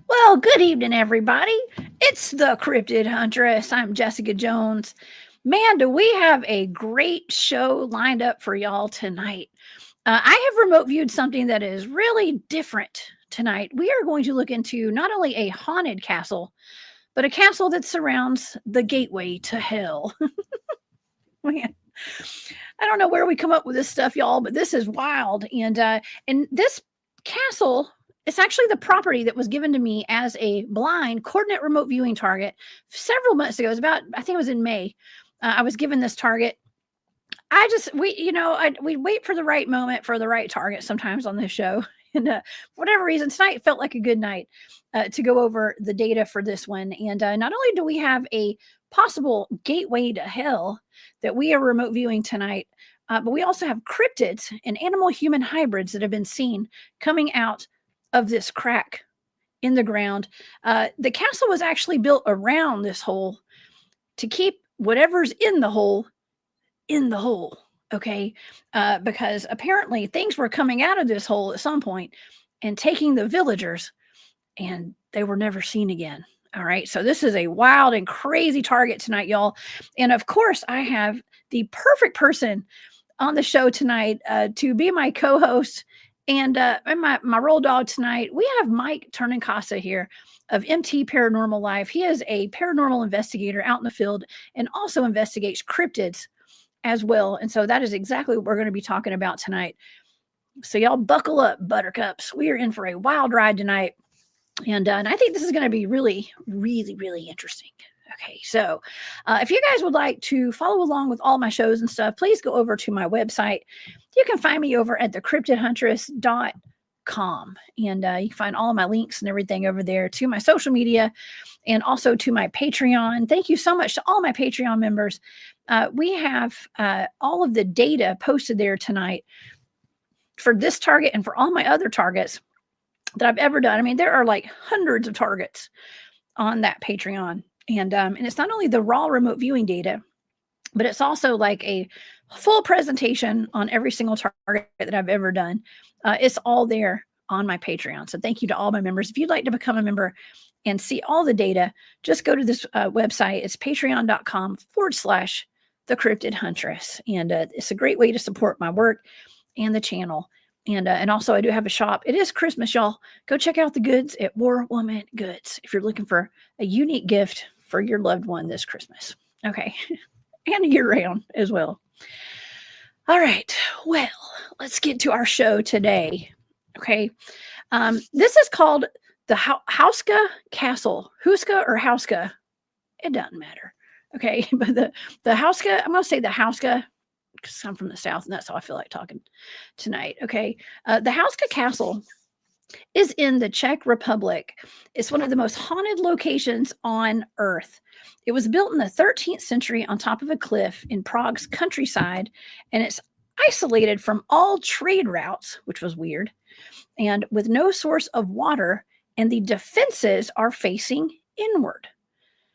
Well, good evening, everybody. It's the Cryptid Huntress. I'm Jessica Jones. Man, do we have a great show lined up for y'all tonight. I have remote viewed something that is really different tonight. We are going to look into not only a haunted castle, but a castle that surrounds the gateway to hell. Man, I don't know where we come up with this stuff, y'all, but this is wild. And this castle, it's actually the property that was given to me as a blind coordinate remote viewing target several months ago. It was about, I think it was in May. I was given this target. We wait for the right moment for the right target sometimes on this show. And for whatever reason, tonight felt like a good night to go over the data for this one. And not only do we have a possible gateway to hell that we are remote viewing tonight, but we also have cryptids and animal human hybrids that have been seen coming out of this crack in the ground. The castle was actually built around this hole to keep whatever's in the hole in the hole. Okay. Because apparently things were coming out of this hole at some point and taking the villagers, and they were never seen again. All right. So this is a wild and crazy target tonight, y'all. And of course, I have the perfect person on the show tonight to be my co-host and my roll dog tonight. We have Mike Turnincasa here of MT Paranormal Life. He is a paranormal investigator out in the field and also investigates cryptids as well. And so that is exactly what we're going to be talking about tonight. So y'all buckle up, buttercups. We are in for a wild ride tonight. And I think this is going to be really, really, really interesting. Okay, so if you guys would like to follow along with all my shows and stuff, please go over to my website. You can find me over at thecryptidhuntress.com. And you can find all of my links and everything over there to my social media and also to my Patreon. Thank you so much to all my Patreon members. We have all of the data posted there tonight for this target and for all my other targets that I've ever done. I mean, there are like hundreds of targets on that Patreon. And it's not only the raw remote viewing data, but it's also like a full presentation on every single target that I've ever done. It's all there on my Patreon. So thank you to all my members. If you'd like to become a member and see all the data, just go to this website. It's patreon.com/the Cryptid Huntress. And it's a great way to support my work and the channel. And also I do have a shop. It is Christmas, y'all. Go check out the goods at War Woman Goods if you're looking for a unique gift for your loved one this Christmas. Okay. And year round as well. All right. Well, let's get to our show today. Okay. This is called the Houska Castle. Houska or Houska? It doesn't matter. Okay. But the Houska, I'm going to say the Houska, because I'm from the South and that's how I feel like talking tonight. Okay. The Houska Castle is in the Czech Republic. It's one of the most haunted locations on Earth. It was built in the 13th century on top of a cliff in Prague's countryside, and it's isolated from all trade routes, which was weird, and with no source of water, and the defenses are facing inward.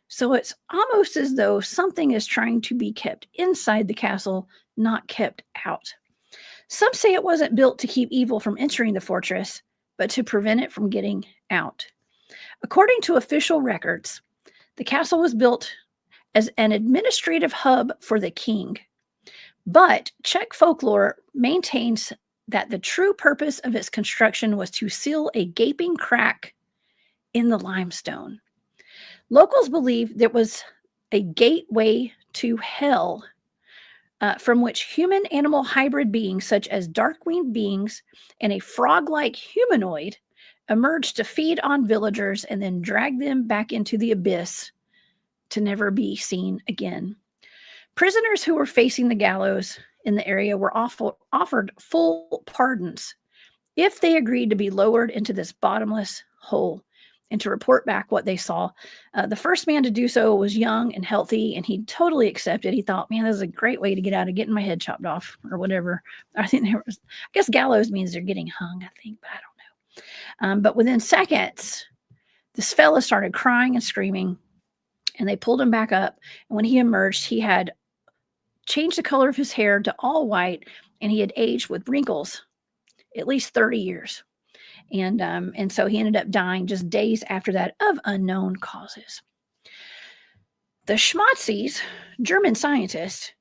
So it's almost as though something is trying to be kept inside the castle, not kept out. Some say it wasn't built to keep evil from entering the fortress, but to prevent it from getting out. According to official records, the castle was built as an administrative hub for the king. But Czech folklore maintains that the true purpose of its construction was to seal a gaping crack in the limestone. Locals believe there was a gateway to hell from which human-animal hybrid beings such as dark-winged beings and a frog-like-humanoid emerged to feed on villagers and then drag them back into the abyss to never be seen again. Prisoners who were facing the gallows in the area were offered full pardons if they agreed to be lowered into this bottomless hole and to report back what they saw. The first man to do so was young and healthy, and he totally accepted. He thought, man, this is a great way to get out of getting my head chopped off or whatever. I guess gallows means they're getting hung, I think, but I don't know. But within seconds, this fella started crying and screaming, and they pulled him back up. And when he emerged, he had changed the color of his hair to all white, and he had aged with wrinkles, at least 30 years. And so he ended up dying just days after that of unknown causes. The Schmatzis, German scientists,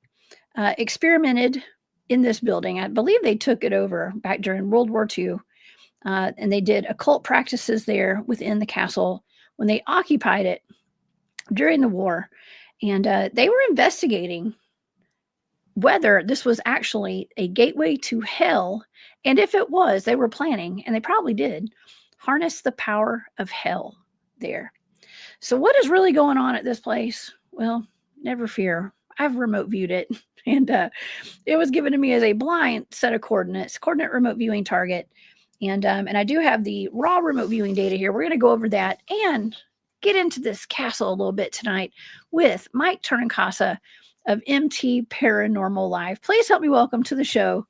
experimented in this building. I believe they took it over back during World War II, and they did occult practices there within the castle when they occupied it during the war. And they were investigating whether this was actually a gateway to hell. And if it was, they were planning, and they probably did, harness the power of hell there. So what is really going on at this place? Well, never fear. I've remote viewed it, and it was given to me as a blind set of coordinates, coordinate remote viewing target. And I do have the raw remote viewing data here. We're going to go over that and get into this castle a little bit tonight with Mike Turnincasa of MT Paranormal Live. Please help me welcome to the show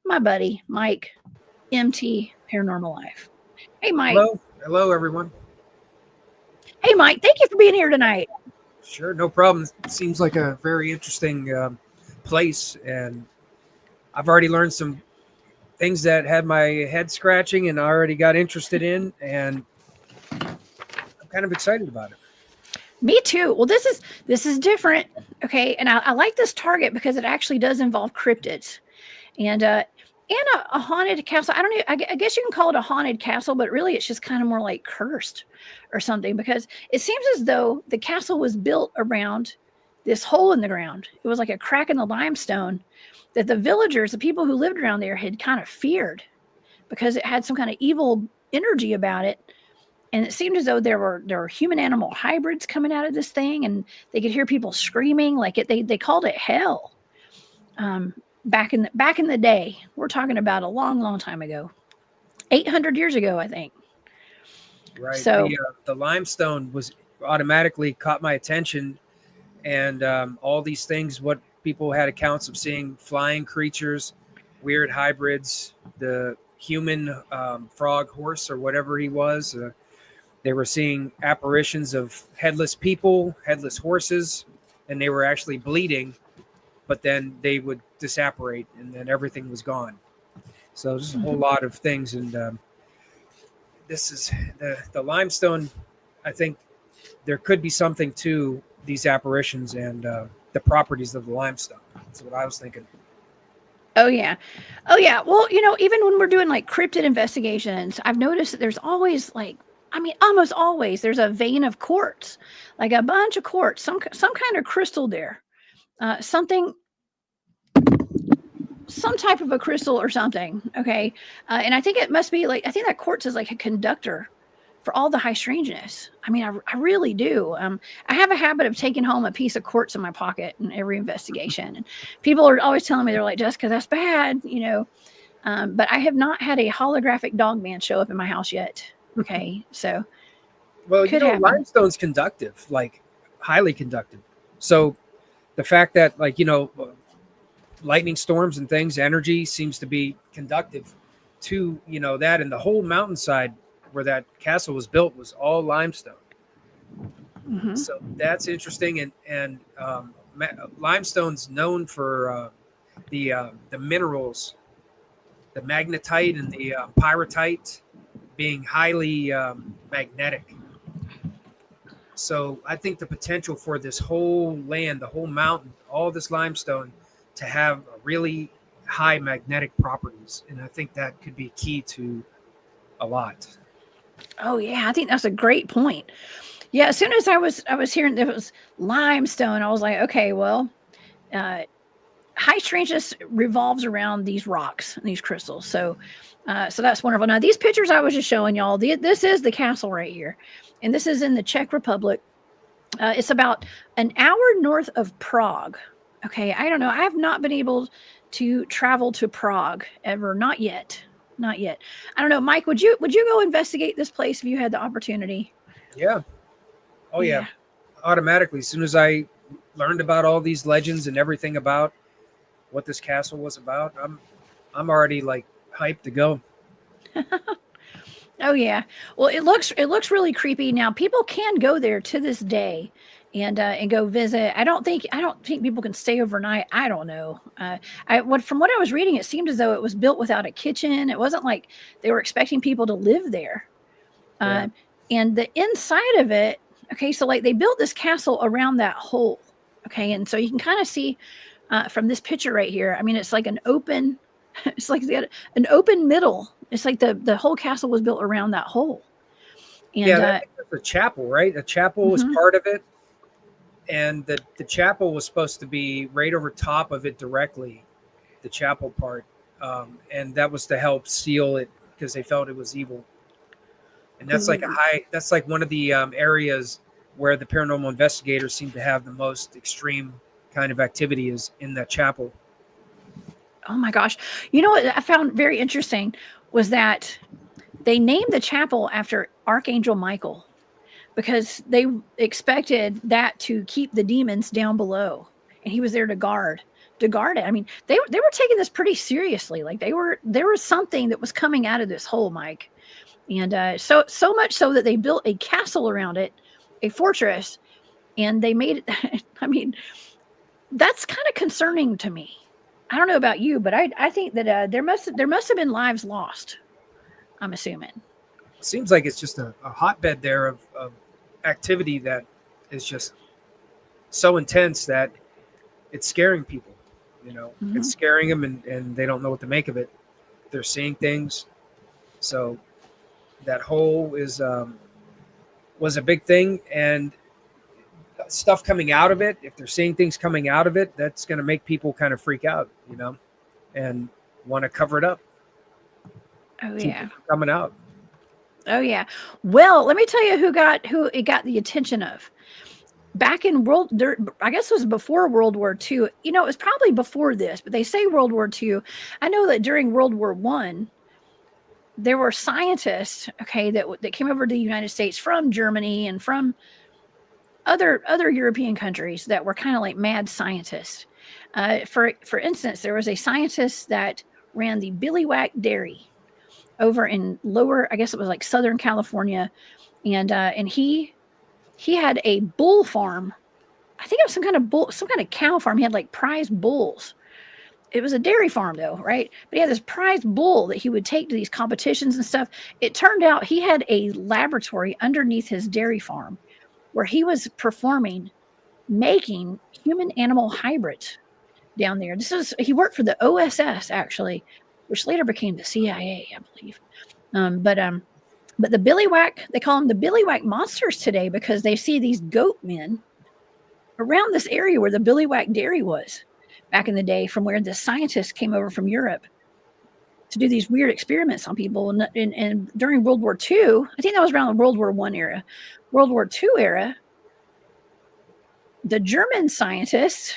my buddy, Mike, MT Paranormal Live. Hey, Mike. Hello, everyone. Hey, Mike. Thank you for being here tonight. Sure, no problem. It seems like a very interesting place, and I've already learned some things that had my head scratching and I already got interested in, and I'm kind of excited about it. Me too. Well, this is different. Okay. And I like this target because it actually does involve cryptids and a haunted castle. I don't know. I guess you can call it a haunted castle, but really it's just kind of more like cursed or something, because it seems as though the castle was built around this hole in the ground. It was like a crack in the limestone that the villagers, the people who lived around there, had kind of feared because it had some kind of evil energy about it. And it seemed as though there were human animal hybrids coming out of this thing, and they could hear people screaming like it. They called it hell. Back in the day, we're talking about a long, long time ago, 800 years ago, I think. Right. So the limestone was automatically caught my attention, and all these things. What people had accounts of seeing flying creatures, weird hybrids, the human frog horse or whatever he was. They were seeing apparitions of headless people, headless horses, and they were actually bleeding, but then they would disapparate and then everything was gone. So there's a whole lot of things. And this is the limestone. I think there could be something to these apparitions and the properties of the limestone. That's what I was thinking. Oh, yeah. Well, even when we're doing like cryptid investigations, I've noticed that there's always almost always there's a vein of quartz, like a bunch of quartz, some kind of crystal there, some type of a crystal or something. Okay. And I think it must be I think that quartz is like a conductor for all the high strangeness. I mean, I really do. I have a habit of taking home a piece of quartz in my pocket in every investigation. And people are always telling me, they're like, Jessica, that's bad, but I have not had a holographic Dogman show up in my house yet. Okay, so well, limestone's conductive, like highly conductive. So the fact that lightning storms and things, energy seems to be conductive to that, and the whole mountainside where that castle was built was all limestone. Mm-hmm. So that's interesting, and limestone's known for the minerals, the magnetite and the pyrrhotite, being highly magnetic. So I think the potential for this whole land, the whole mountain, all this limestone to have really high magnetic properties. And I think that could be key to a lot. Oh yeah, I think that's a great point. Yeah, as soon as I was hearing there was limestone, I was like, okay, well, high strangeness revolves around these rocks and these crystals. So that's wonderful. Now, these pictures I was just showing y'all, this is the castle right here. And this is in the Czech Republic. It's about an hour north of Prague. Okay, I don't know. I have not been able to travel to Prague ever. Not yet. I don't know. Mike, would you go investigate this place if you had the opportunity? Yeah. Oh, yeah. Automatically. As soon as I learned about all these legends and everything about what this castle was about, I'm already hyped to go. Oh yeah. Well, it looks really creepy. Now, people can go there to this day and go visit. I don't think people can stay overnight. I don't know. From what I was reading, it seemed as though it was built without a kitchen. It wasn't like they were expecting people to live there. Yeah. And the inside of it, okay, so like they built this castle around that hole, okay, and so you can kind of see from this picture right here. I mean, it's like an open, it's like they had an open middle. It's like the whole castle was built around that hole. And yeah, I think that's a chapel, right? A chapel was part of it, and the chapel was supposed to be right over top of it directly, the chapel part, and that was to help seal it because they felt it was evil. And that's that's like one of the areas where the paranormal investigators seem to have the most extreme kind of activity is in that chapel. Oh my gosh. You know what I found very interesting was that they named the chapel after Archangel Michael because they expected that to keep the demons down below. And he was there to guard it. I mean, they were taking this pretty seriously. Like there was something that was coming out of this hole, Mike. And so much so that they built a castle around it, a fortress, and they made it. I mean, that's kind of concerning to me. I don't know about you, but I think that there must have been lives lost. I'm assuming. Seems like it's just a hotbed there of activity that is just so intense that it's scaring people. You know, it's scaring them, and they don't know what to make of it. They're seeing things, so. That hole was a big thing, and stuff coming out of it. If they're seeing things coming out of it, that's going to make people kind of freak out, you know, and want to cover it up. Oh yeah, coming out. Oh yeah. Well, let me tell you who it got the attention of. Back in I guess it was before World War II. You know, it was probably before this, but they say World War II. I know that during World War I, there were scientists, okay, that came over to the United States from Germany and from other European countries that were kind of like mad scientists. For instance, there was a scientist that ran the Billywhack Dairy over in lower, I guess it was like Southern California, and he had a bull farm. I think it was some kind of cow farm. He had like prize bulls. It was a dairy farm though, right? But he had this prize bull that he would take to these competitions and stuff. It turned out he had a laboratory underneath his dairy farm where he was making human animal hybrids down there. He worked for the OSS actually, which later became the CIA, I believe. But the Billywhack, they call them the Billywhack monsters today because they see these goat men around this area where the Billywhack Dairy was back in the day, from where the scientists came over from Europe to do these weird experiments on people. And during World War II, I think that was around the World War I era. World War II era, the German scientists,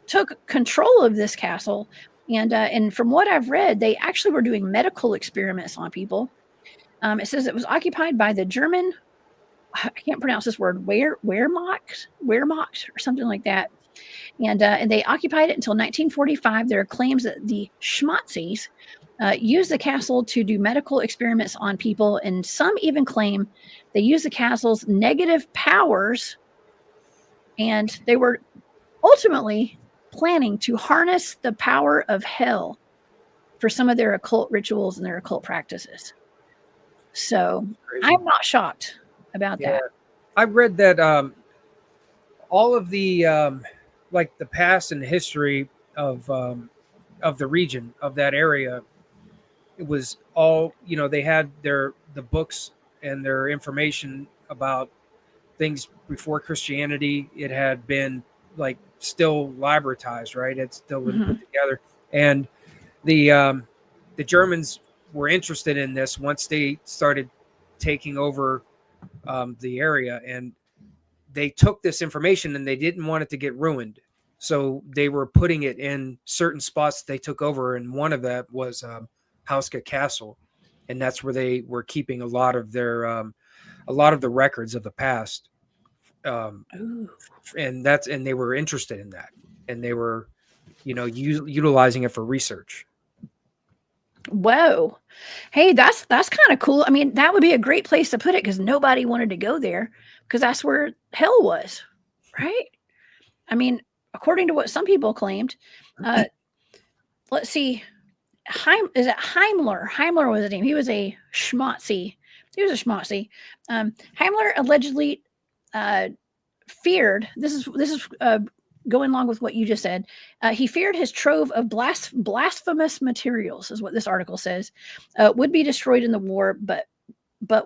took control of this castle. And from what I've read, they actually were doing medical experiments on people. It says it was occupied by the German, I can't pronounce this word, Wehrmacht or something like that. And they occupied it until 1945. There are claims that the Schmazis used the castle to do medical experiments on people, and some even claim they used the castle's negative powers, and they were ultimately planning to harness the power of hell for some of their occult rituals and their occult practices. So I'm not shocked about that. I've read that all of the like the past and history of the region, of that area, it was all, you know, they had the books and their information about things before Christianity. It had been like still libratized, right? It's still been put together. And the Germans were interested in this once they started taking over the area, and they took this information and they didn't want it to get ruined. So they were putting it in certain spots that they took over. And one of that was Houska Castle. And that's where they were keeping a lot of the records of the past. And they were interested in that, and they were, you know, utilizing it for research. Whoa. Hey, that's kind of cool. I mean, that would be a great place to put it because nobody wanted to go there because that's where hell was, right? I mean, according to what some people claimed. Let's see. Is it Heimler? Heimler was his name. He was a schmotzy. Heimler allegedly feared. This is going along with what you just said. He feared his trove of blasphemous materials, is what this article says, would be destroyed in the war, but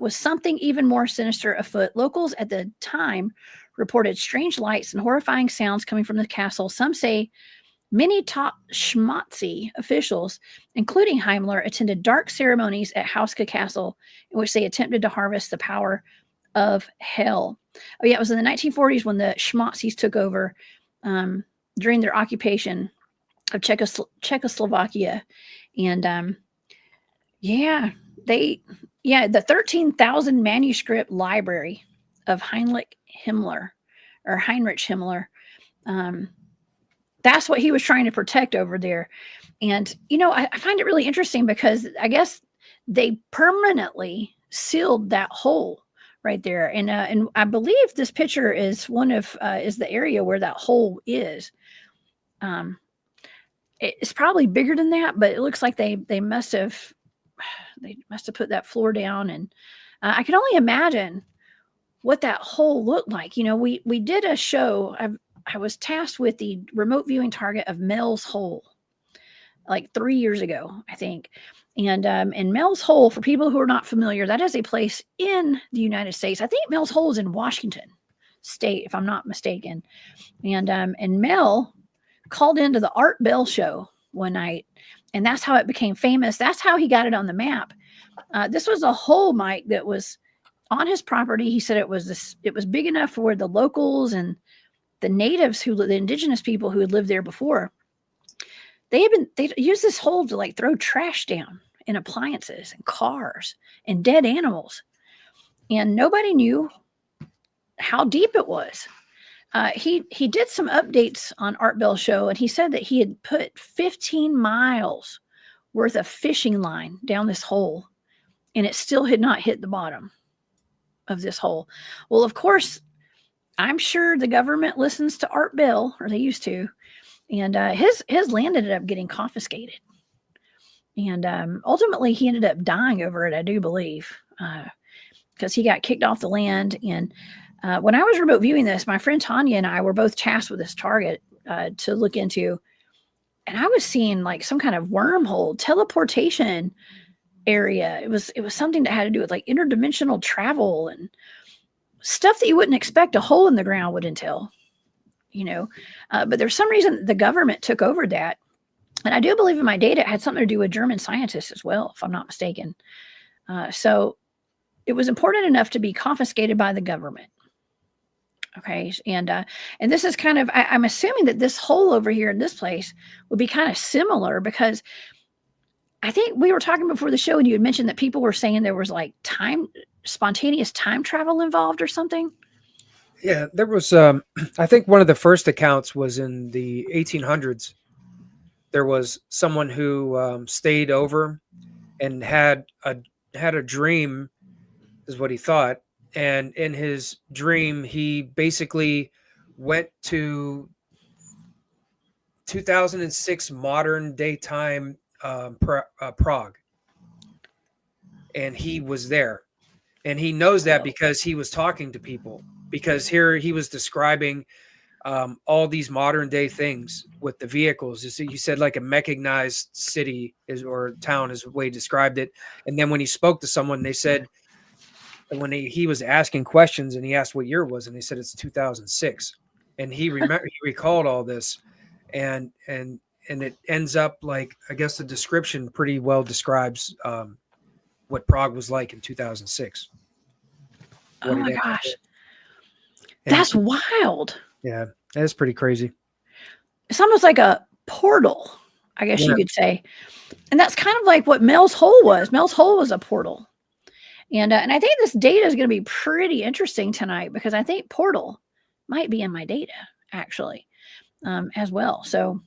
with something even more sinister afoot. Locals at the time reported strange lights and horrifying sounds coming from the castle. Some say many top schmotzy officials, including Heimler, attended dark ceremonies at Houska Castle in which they attempted to harvest the power of hell. Oh, yeah, it was in the 1940s when the schmotzys took over during their occupation of Czechoslovakia. And the 13,000 manuscript library of Heinrich Himmler. That's what he was trying to protect over there. And, I find it really interesting because I guess they permanently sealed that hole right there. And I believe this picture is is the area where that hole is. It's probably bigger than that, but it looks like they must have put that floor down. And I can only imagine what that hole looked like. We did a show. I was tasked with the remote viewing target of Mel's Hole like 3 years ago, I think. And Mel's Hole, for people who are not familiar, that is a place in the United States. I think Mel's Hole is in Washington State, if I'm not mistaken. And Mel called into the Art Bell show one night, and that's how it became famous. That's how he got it on the map. This was a hole, Mike, that was on his property. He said it was big enough for where the locals and the natives the indigenous people who had lived there before, they used this hole to like throw trash down and appliances and cars and dead animals. And nobody knew how deep it was. He did some updates on Art Bell show, and he said that he had put 15 miles worth of fishing line down this hole, and it still had not hit the bottom of this hole. Well, of course, I'm sure the government listens to Art Bell, or they used to, and his land ended up getting confiscated. And ultimately, he ended up dying over it, I do believe, because he got kicked off the land. And when I was remote viewing this, my friend Tanya and I were both tasked with this target to look into, and I was seeing like some kind of wormhole teleportation area. It was something that had to do with like interdimensional travel and stuff that you wouldn't expect a hole in the ground would entail, but there's some reason the government took over that. And I do believe in my data, it had something to do with German scientists as well, if I'm not mistaken. So it was important enough to be confiscated by the government. Okay. And this is kind of, I'm assuming that this hole over here in this place would be kind of similar, because I think we were talking before the show and you had mentioned that people were saying there was like spontaneous time travel involved or something. Yeah, there was, I think one of the first accounts was in the 1800s. There was someone who stayed over and had a dream, is what he thought. And in his dream, he basically went to 2006 modern daytime Prague. And he was there. And he knows that because he was talking to people. Because here he was describing all these modern day things with the vehicles. He said like a mechanized city or town is the way he described it. And then when he spoke to someone, they said, when he was asking questions and he asked what year it was, and they said it's 2006. And he recalled all this, and it ends up like, I guess the description pretty well describes what Prague was like in 2006. Oh my gosh. That's wild. Yeah, that's pretty crazy. It's almost like a portal, I guess you could say. And that's kind of like what Mel's Hole was. Mel's Hole was a portal. And I think this data is going to be pretty interesting tonight, because I think portal might be in my data, actually, as well. So,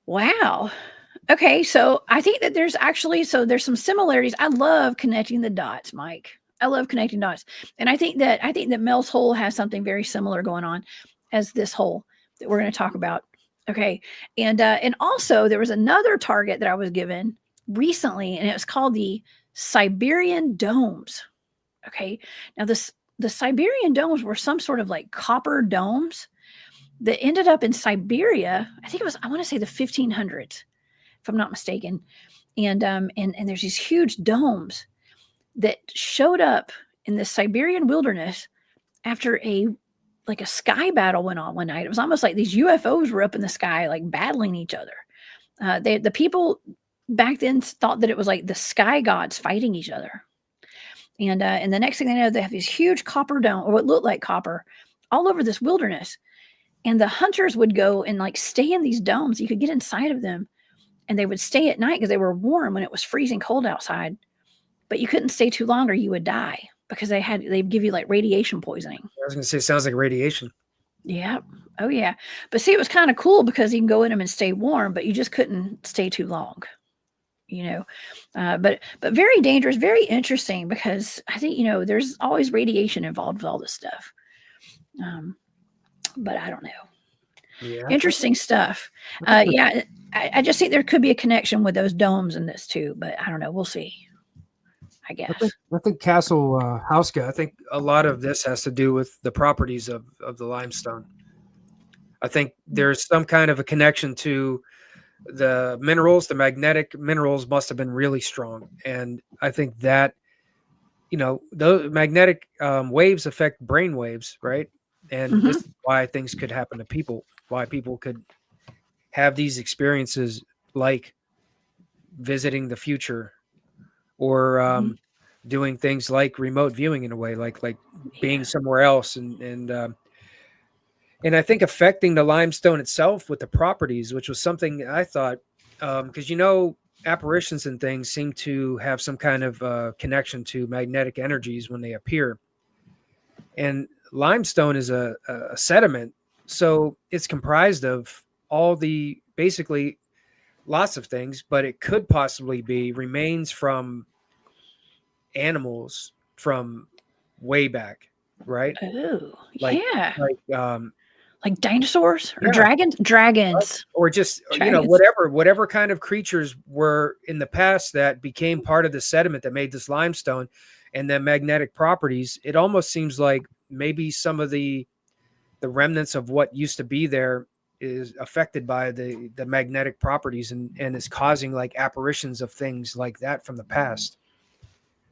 wow. Okay, so I think that there's some similarities. I love connecting the dots, Mike. I love connecting dots, and I think that Mel's hole has something very similar going on as this hole that we're going to talk about. Okay, and also there was another target that I was given recently, and it was called the Siberian domes. Okay, now the Siberian domes were some sort of like copper domes that ended up in Siberia. I think it was, I want to say, the 1500s, if I'm not mistaken. And there's these huge domes that showed up in the Siberian wilderness after a sky battle went on one night. It was almost like these UFOs were up in the sky, like battling each other. The people back then thought that it was like the sky gods fighting each other. And the next thing they know, they have these huge copper dome, or what looked like copper, all over this wilderness. And the hunters would go and like stay in these domes. You could get inside of them, and they would stay at night because they were warm when it was freezing cold outside. But you couldn't stay too long or you would die, because they'd give you like radiation poisoning. I was going to say, it sounds like radiation. Yeah. Oh yeah. But see, it was kind of cool because you can go in them and stay warm, but you just couldn't stay too long, but very dangerous, very interesting, because I think, there's always radiation involved with all this stuff. But I don't know. Yeah. Interesting stuff. Yeah. I just think there could be a connection with those domes in this too, but I don't know. We'll see. I guess. I think Castle Houska, I think a lot of this has to do with the properties of the limestone. I think there's some kind of a connection to the minerals. The magnetic minerals must have been really strong. And I think that, the magnetic waves affect brain waves, right? And this is why things could happen to people, why people could have these experiences like visiting the future, or doing things like remote viewing in a way, like being somewhere else, and I think affecting the limestone itself with the properties, which was something I thought, because apparitions and things seem to have some kind of connection to magnetic energies when they appear, and limestone is a sediment, so it's comprised of all the basically lots of things, but it could possibly be remains from animals from way back, right? Oh, yeah. Like dinosaurs or dragons, or just dragons. Whatever kind of creatures were in the past that became part of the sediment that made this limestone, and then magnetic properties. It almost seems like maybe some of the remnants of what used to be there is affected by the magnetic properties, and is causing like apparitions of things like that from the past.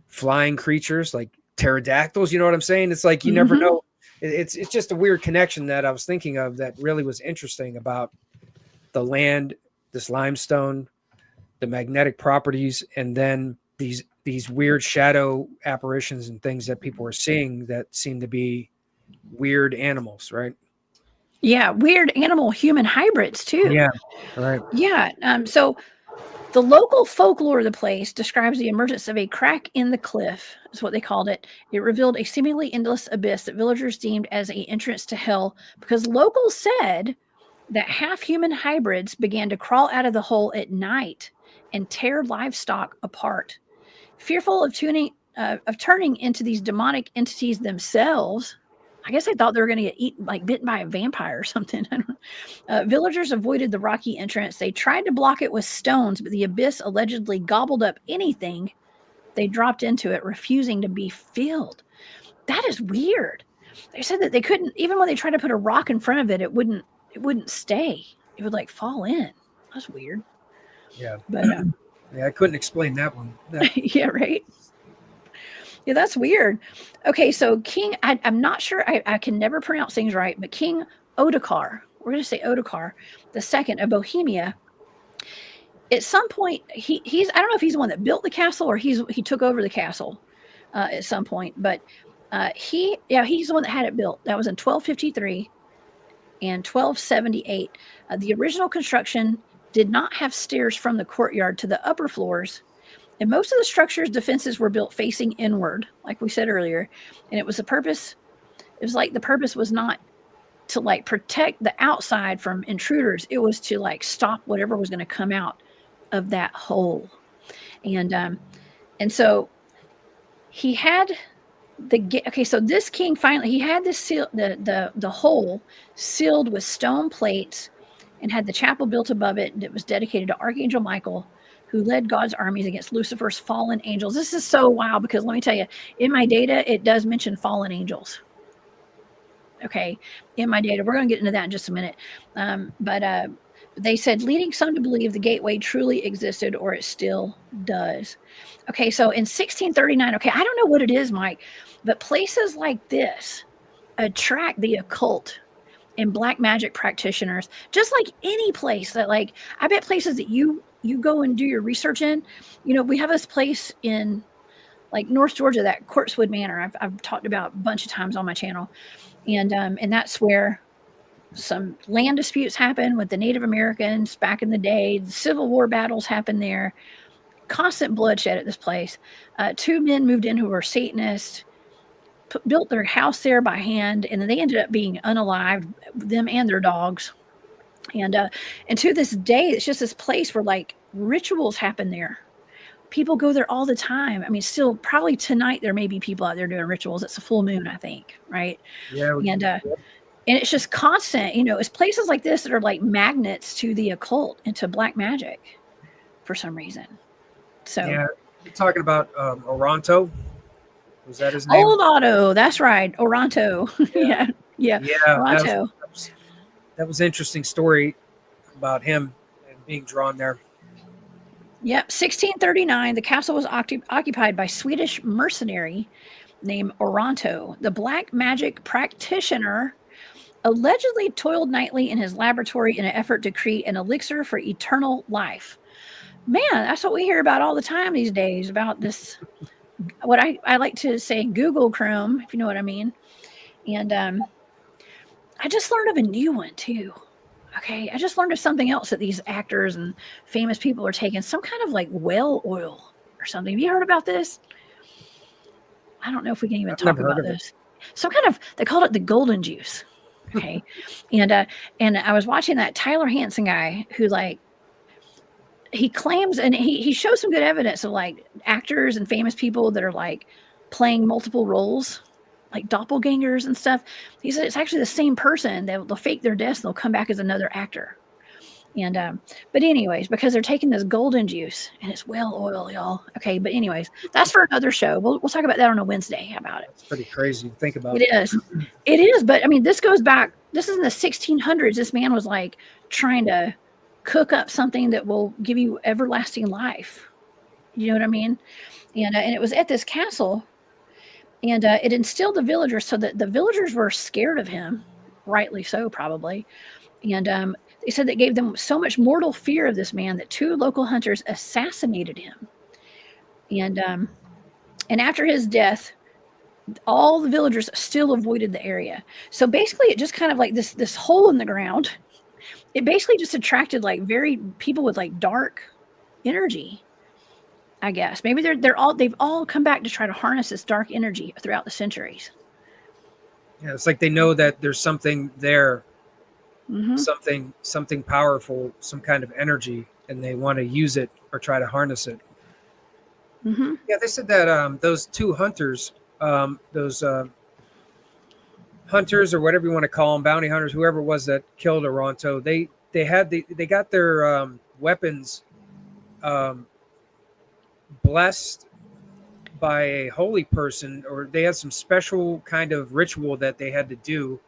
Flying creatures like pterodactyls, you know what I'm saying? It's like you never know. It's just a weird connection that I was thinking of that really was interesting about the land, this limestone, the magnetic properties, and then these weird shadow apparitions and things that people are seeing that seem to be weird animals, right? Yeah, weird animal human hybrids too. Yeah, right. Yeah. So the local folklore of the place describes the emergence of a crack in the cliff, is what they called it. It revealed a seemingly endless abyss that villagers deemed as an entrance to hell, because locals said that half-human hybrids began to crawl out of the hole at night and tear livestock apart. Fearful of turning into these demonic entities themselves, I guess they thought they were going to get bitten by a vampire or something. I don't know. Villagers avoided the rocky entrance. They tried to block it with stones, but the abyss allegedly gobbled up anything they dropped into it, refusing to be filled. That is weird. They said that they couldn't, even when they tried to put a rock in front of it, it wouldn't stay. It would like fall in. That's weird. Yeah. But yeah, I couldn't explain that one. Yeah, right. Yeah, that's weird. Okay, so I'm not sure, I can never pronounce things right, but King Ottokar, we're going to say Ottokar the second of Bohemia, at some point, he's, I don't know if he's the one that built the castle or he took over the castle at some point, but he's the one that had it built. That was in 1253 and 1278. The original construction did not have stairs from the courtyard to the upper floors. And most of the structure's defenses were built facing inward, like we said earlier. And the purpose was not to like protect the outside from intruders. It was to like stop whatever was going to come out of that hole. And so he had so this king finally, he had this seal, the hole sealed with stone plates, and had the chapel built above it, and it was dedicated to Archangel Michael, who led God's armies against Lucifer's fallen angels. This is so wild, because let me tell you, in my data, it does mention fallen angels. Okay, in my data, we're going to get into that in just a minute. But they said, leading some to believe the gateway truly existed, or it still does. Okay, so in 1639, okay, I don't know what it is, Mike, but places like this attract the occult and black magic practitioners, just like any place that, like, I bet places that you go and do your research in, we have this place in like North Georgia, that Quartzwood Manor, I've talked about a bunch of times on my channel. And that's where some land disputes happen with the Native Americans back in the day. The Civil War battles happened there. Constant bloodshed at this place. 2 men moved in who were Satanists, built their house there by hand, and then they ended up being unalived, them and their dogs. And to this day, it's just this place where like rituals happen there. People go there all the time. I mean, still probably tonight there may be people out there doing rituals. It's a full moon, I think, right? Yeah. And it's just constant. It's places like this that are like magnets to the occult and to black magic for some reason. So yeah, you're talking about Oronto. Was that his name? Old Otto, that's right, Oronto. yeah. Oronto. That was an interesting story about him and being drawn there. Yep, 1639, the castle was occupied by Swedish mercenary named Oronto. The black magic practitioner allegedly toiled nightly in his laboratory in an effort to create an elixir for eternal life. Man, that's what we hear about all the time these days, about this, what I like to say, Google Chrome, if you know what I mean. And I just learned of a new one too. Okay, I just learned of something else that these actors and famous people are taking, some kind of like whale oil or something. Have you heard about this? I don't know if we can even talk about this. Some kind of, they called it the golden juice. Okay. And I was watching that Tyler Hansen guy who, like, he claims, and he shows some good evidence of like actors and famous people that are like playing multiple roles, like doppelgangers and stuff. He said it's actually the same person. They'll fake their deaths and they'll come back as another actor. And but anyways, because they're taking this golden juice and it's whale oil, y'all. Okay, but anyways, that's for another show. We'll talk about that on a Wednesday. How about it? It's pretty crazy to think about. It is. But I mean, this goes back. This is in the 1600s. This man was like trying to cook up something that will give you everlasting life. You know what I mean? And it was at this castle. And it instilled the villagers, so that the villagers were scared of him, rightly so, probably. And they said that gave them so much mortal fear of this man that 2 local hunters assassinated him. And after his death, all the villagers still avoided the area. So basically, it just kind of like this hole in the ground. It basically just attracted like people with like dark energy. I guess maybe they've all come back to try to harness this dark energy throughout the centuries. Yeah, it's like they know that there's something there, mm-hmm. something powerful, some kind of energy, and they want to use it or try to harness it. Mm-hmm. Yeah, they said that those 2 hunters, those hunters or whatever you want to call them, bounty hunters, whoever it was that killed Oronto, they got their weapons blessed by a holy person, or they had some special kind of ritual that they had to do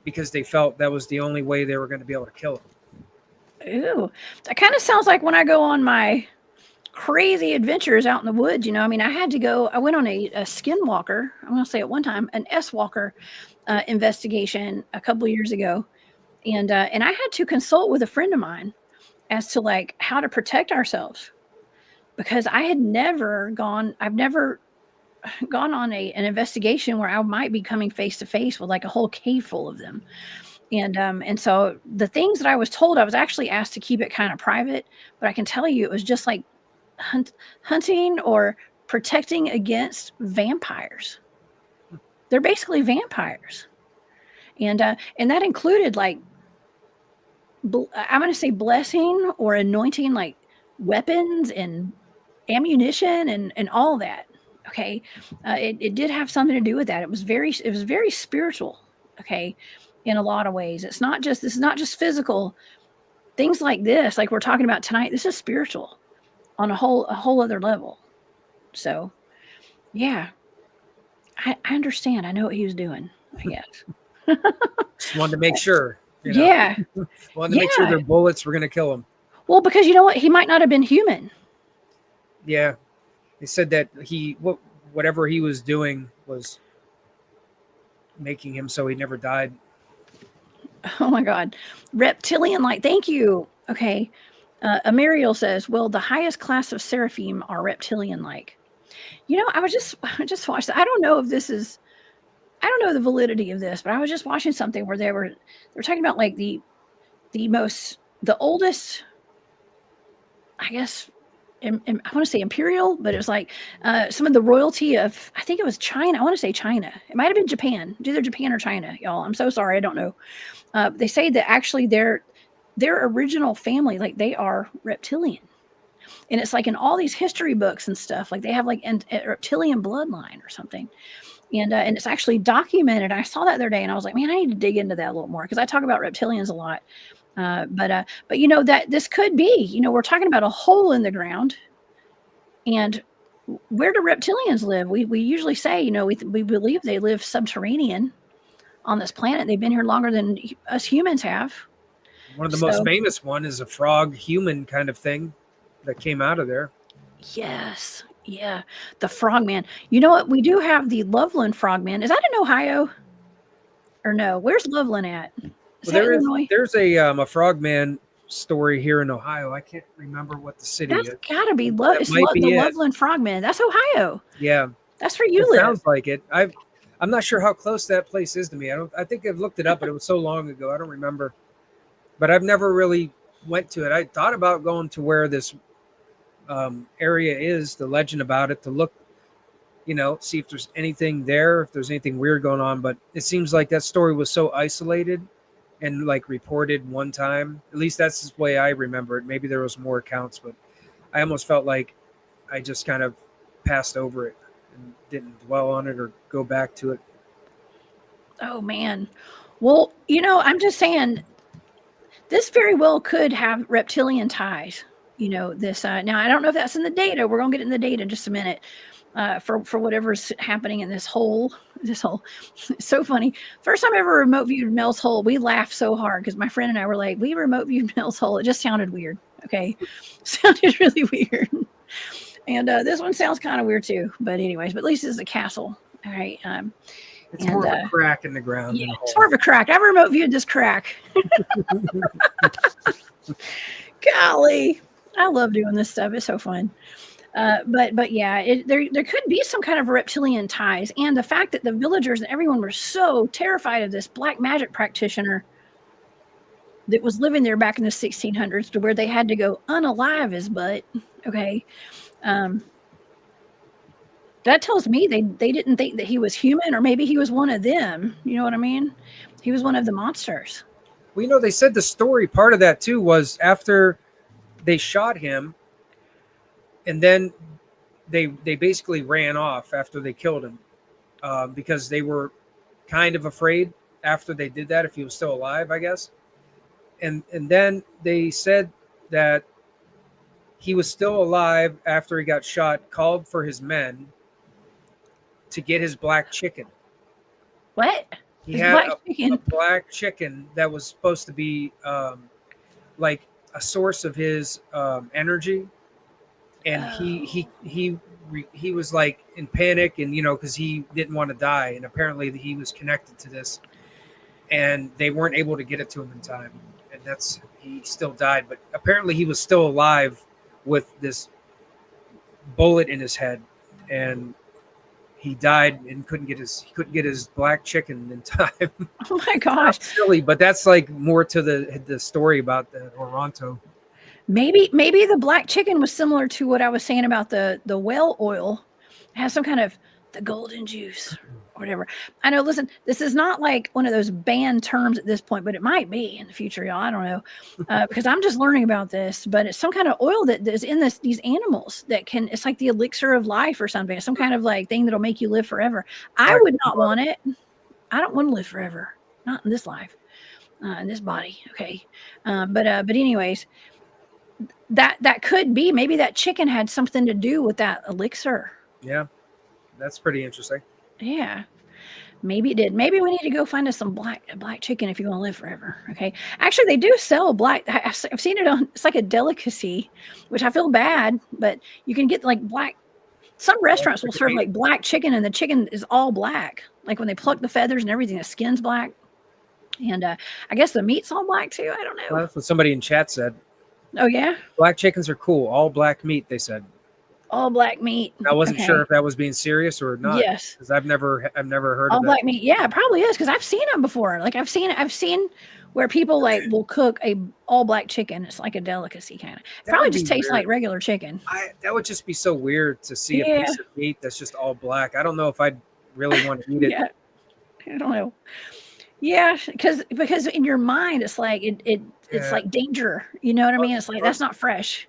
because they felt that was the only way they were going to be able to kill him. Ooh, that kind of sounds like when I go on my crazy adventures out in the woods. I mean, I went on a skinwalker, I'm going to say at one time, an S-walker investigation a couple of years ago. And I had to consult with a friend of mine as to like how to protect ourselves, because I've never gone on an investigation where I might be coming face to face with like a whole cave full of them. And so the things that I was told, I was actually asked to keep it kind of private, but I can tell you, it was just like hunting or protecting against vampires. They're basically vampires. And that included like, I'm going to say blessing or anointing like weapons and ammunition and all that. Okay. It did have something to do with that. It was very spiritual. Okay. In a lot of ways. This is not just physical things like this, like we're talking about tonight. This is spiritual on a whole other level. So yeah, I understand. I know what he was doing, I guess. Just wanted to make sure. Yeah. Wanted to make sure their bullets were going to kill him. Well, because you know what? He might not have been human. Yeah. They said that whatever he was doing was making him so he never died. Oh my God. Reptilian-like. Thank you. Okay. Amariel says, well, the highest class of seraphim are reptilian-like. You know, I just watched that. I don't know the validity of this, but I was just watching something where they were talking about like the oldest, I guess, I want to say imperial, but it was like some of the royalty of, I think it was China. I want to say China. It might have been Japan. It's either Japan or China, y'all. I'm so sorry. I don't know. They say that actually their original family, like they are reptilian. And it's like in all these history books and stuff, like they have like a reptilian bloodline or something. And it's actually documented. I saw that the other day and I was like, man, I need to dig into that a little more because I talk about reptilians a lot. But you know, that this could be, you know, we're talking about a hole in the ground. And where do reptilians live? We usually say, you know, we believe they live subterranean on this planet. They've been here longer than us humans have. One of the most famous one is a frog human kind of thing that came out of there. Yes. Yeah. The Frogman. You know what? We do have the Loveland Frogman. Is that in Ohio? Or no? Where's Loveland at? There's a Frogman story here in Ohio. I can't remember what the city is. That's gotta be the Loveland Frogman. That's Ohio. Yeah. That's where you live. Sounds like it. I'm not sure how close that place is to me. I think I've looked it up, but it was so long ago. I don't remember. But I've never really went to it. I thought about going to where this area is, the legend about it, to look, you know, see if there's anything there, if there's anything weird going on. But it seems like that story was so isolated and like reported one time. At least that's the way I remember it. Maybe there was more accounts, but I almost felt like I just kind of passed over it and didn't dwell on it or go back to it. Oh man. Well, you know, I'm just saying this very well could have reptilian ties. You know, this now I don't know if that's in the data. We're gonna get in the data in just a minute. For whatever's happening in this hole. It's so funny. First time I ever remote viewed Mel's hole, we laughed so hard because my friend and I were like, we remote viewed Mel's hole. It just sounded weird. Okay. Sounded really weird. And this one sounds kind of weird too. But anyways, but at least it's a castle. All right. It's more of a crack in the ground. Yeah, it's more of a crack. I've remote viewed this crack. Golly. I love doing this stuff. It's so fun. But yeah, there could be some kind of reptilian ties, and the fact that the villagers and everyone were so terrified of this black magic practitioner that was living there back in the 1600s, to where they had to go unalive his butt. Okay, that tells me they didn't think that he was human, or maybe he was one of them. You know what I mean? He was one of the monsters. Well, you know, they said the story part of that too was after they shot him. And then they basically ran off after they killed him because they were kind of afraid after they did that if he was still alive, I guess. And then they said that he was still alive after he got shot, called for his men to get his black chicken. What? He had a black chicken that was supposed to be like a source of his energy. And he was like in panic, and you know, because he didn't want to die, and apparently he was connected to this, and they weren't able to get it to him in time, and he still died. But apparently he was still alive with this bullet in his head, and he died and couldn't get his black chicken in time. Oh my gosh! That's silly, but that's like more to the story about the Toronto. Maybe the black chicken was similar to what I was saying about the whale oil. It has some kind of the golden juice, or whatever. I know. Listen, this is not like one of those banned terms at this point, but it might be in the future, y'all. I don't know, because I'm just learning about this. But it's some kind of oil that is in these animals that can. It's like the elixir of life or something. It's some kind of like thing that'll make you live forever. I would not want it. I don't want to live forever. Not in this life, in this body. Okay, but anyways, that could be, maybe that chicken had something to do with that elixir. Yeah, that's pretty interesting. Yeah, maybe it did. Maybe we need to go find us some black chicken if you want to live forever. Okay, actually, they do sell black. I've seen it on. It's like a delicacy, which I feel bad, but you can get like black. Some restaurants will serve like black chicken, and the chicken is all black. Like when they pluck the feathers and everything, the skin's black, and I guess the meat's all black too. I don't know. Well, that's what somebody in chat said. Oh yeah, black chickens are cool. All black meat, they said. All black meat. I wasn't sure if that was being serious or not. Yes, because I've never heard all of black meat. Yeah, it probably is, because I've seen them before. Like I've seen where people like will cook a all black chicken. It's like a delicacy kind of. Probably just tastes like regular chicken. That would just be so weird to see a piece of meat that's just all black. I don't know if I'd really want to eat it. Yeah, I don't know. Yeah, because in your mind it's like it's like danger. You know what I mean? It's like that's not fresh.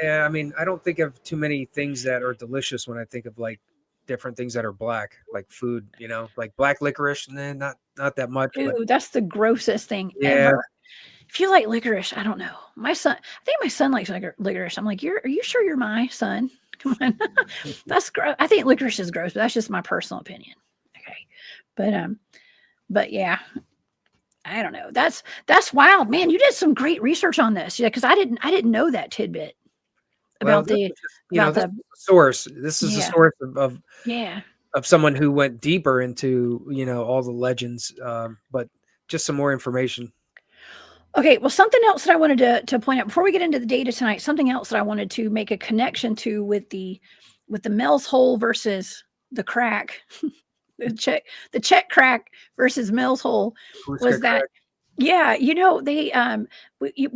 Yeah, I mean, I don't think of too many things that are delicious when I think of like different things that are black, like food, you know, like black licorice, and then not that much. Ooh, that's the grossest thing ever. If you like licorice, I don't know. I think my son likes licorice. I'm like, are you sure you're my son? Come on. That's gross. I think licorice is gross, but that's just my personal opinion. Okay. But yeah, I don't know. That's wild, man. You did some great research on this. Yeah, because I didn't know that tidbit about the source. This is a source of someone who went deeper into, all the legends, but just some more information. Okay, well, something else that I wanted to point out before we get into the data tonight, something else that I wanted to make a connection to with the Mel's hole versus the crack. The Czech crack versus Mel's hole was that, we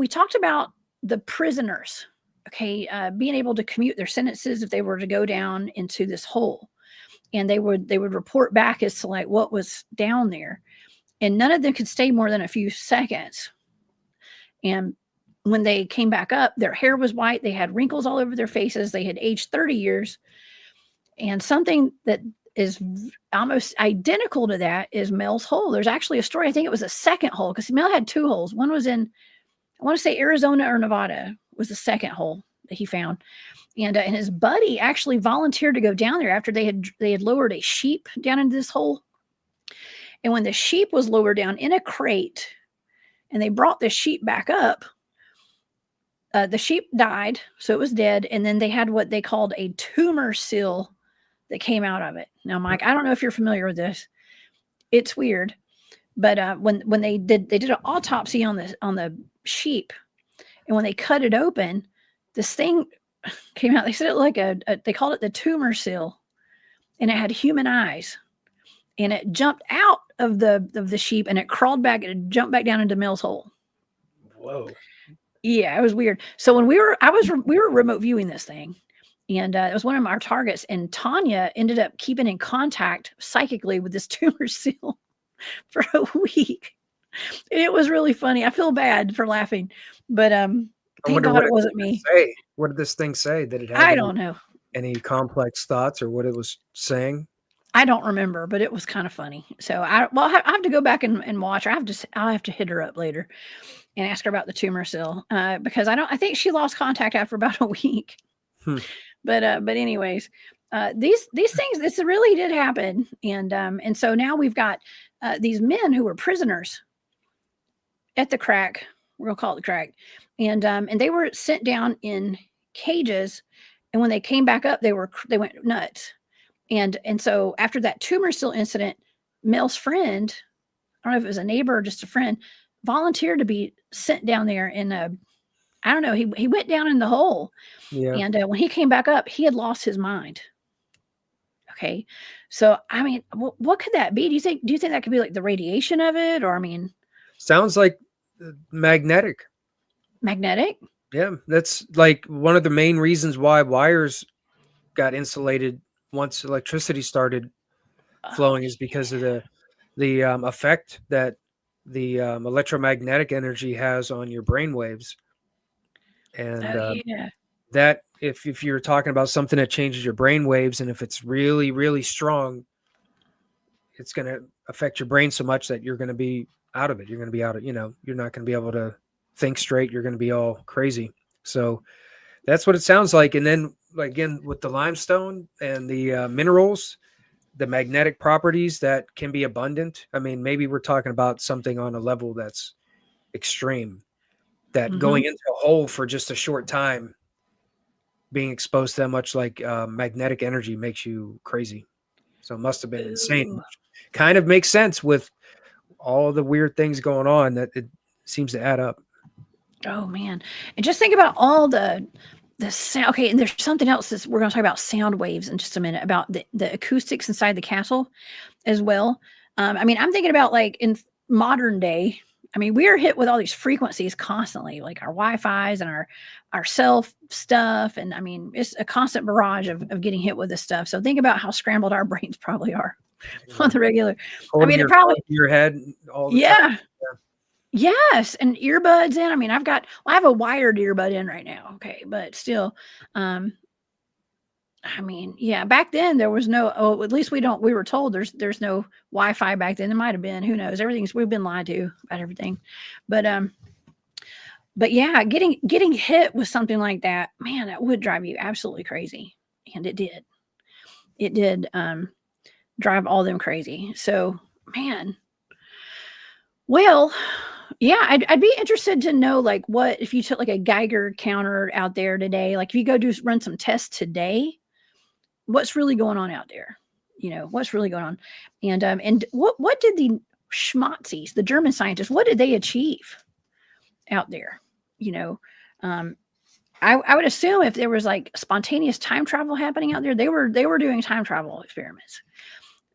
talked about the prisoners, being able to commute their sentences if they were to go down into this hole, and they would report back as to like what was down there, and none of them could stay more than a few seconds. And when they came back up, their hair was white, they had wrinkles all over their faces, they had aged 30 years, and something that is almost identical to that is Mel's hole. There's actually a story. I think it was a second hole, because Mel had two holes. One was in, I want to say Arizona or Nevada was the second hole that he found. And his buddy actually volunteered to go down there after they had lowered a sheep down into this hole. And when the sheep was lowered down in a crate and they brought the sheep back up, the sheep died, so it was dead. And then they had what they called a tumor seal that came out of it. Now, Mike, I don't know if you're familiar with this. It's weird, but when they did an autopsy on the sheep, and when they cut it open, this thing came out. They said it like they called it the tumor seal, and it had human eyes, and it jumped out of the sheep, and it crawled back and it jumped back down into Mel's hole. Whoa. Yeah, it was weird. So when we were remote viewing this thing. And it was one of our targets. And Tanya ended up keeping in contact psychically with this tumor seal for a week. And it was really funny. I feel bad for laughing, but thank God it wasn't me. What did this thing say? Did it have I don't know. Any complex thoughts or what it was saying? I don't remember, but it was kind of funny. So I have to go back and watch her. I'll have to hit her up later and ask her about the tumor seal, because I think she lost contact after about a week. But anyways, these things, this really did happen. And so now we've got these men who were prisoners at the crack. We're gonna call it the crack. And they were sent down in cages. And when they came back up, they went nuts. And so after that tumor seal incident, Mel's friend, I don't know if it was a neighbor or just a friend, volunteered to be sent down there in I don't know. He went down in the hole, and when he came back up, he had lost his mind. Okay, so I mean, what could that be? Do you think that could be like the radiation of it, or I mean, sounds like magnetic. Magnetic? Yeah, that's like one of the main reasons why wires got insulated once electricity started flowing is because of the effect that the electromagnetic energy has on your brain waves. And that if you're talking about something that changes your brain waves, and if it's really, really strong, it's going to affect your brain so much that you're going to be out of it. You're going to be out of, you're not going to be able to think straight. You're going to be all crazy. So that's what it sounds like. And then again, with the limestone and the minerals, the magnetic properties that can be abundant. I mean, maybe we're talking about something on a level that's extreme, that going into a hole for just a short time, being exposed to that much like magnetic energy makes you crazy. So it must have been insane. Kind of makes sense with all the weird things going on, that it seems to add up. Oh man. And just think about all the sound. Okay, and there's something else that we're going to talk about, sound waves, in just a minute, about the acoustics inside the castle as well. I mean, I'm thinking about like in modern day, I mean, we are hit with all these frequencies constantly, like our Wi-Fi's and our cell stuff. And I mean, it's a constant barrage of getting hit with this stuff. So think about how scrambled our brains probably are on the regular. I mean, it probably your head all the time. Yes, and earbuds in. I mean, I have a wired earbud in right now. Okay, but still, I mean, yeah, back then there was no, at least we were told there's no Wi-Fi back then. There might have been, who knows? We've been lied to about everything. But yeah, getting hit with something like that, man, that would drive you absolutely crazy. And it did. It did drive all them crazy. So, man. Well, yeah, I'd be interested to know, like, what if you took like a Geiger counter out there today, like if you go run some tests today, what's really going on out there? What's really going on? And what did the Schmatzis, the German scientists, what did they achieve out there? I would assume if there was like spontaneous time travel happening out there, they were doing time travel experiments.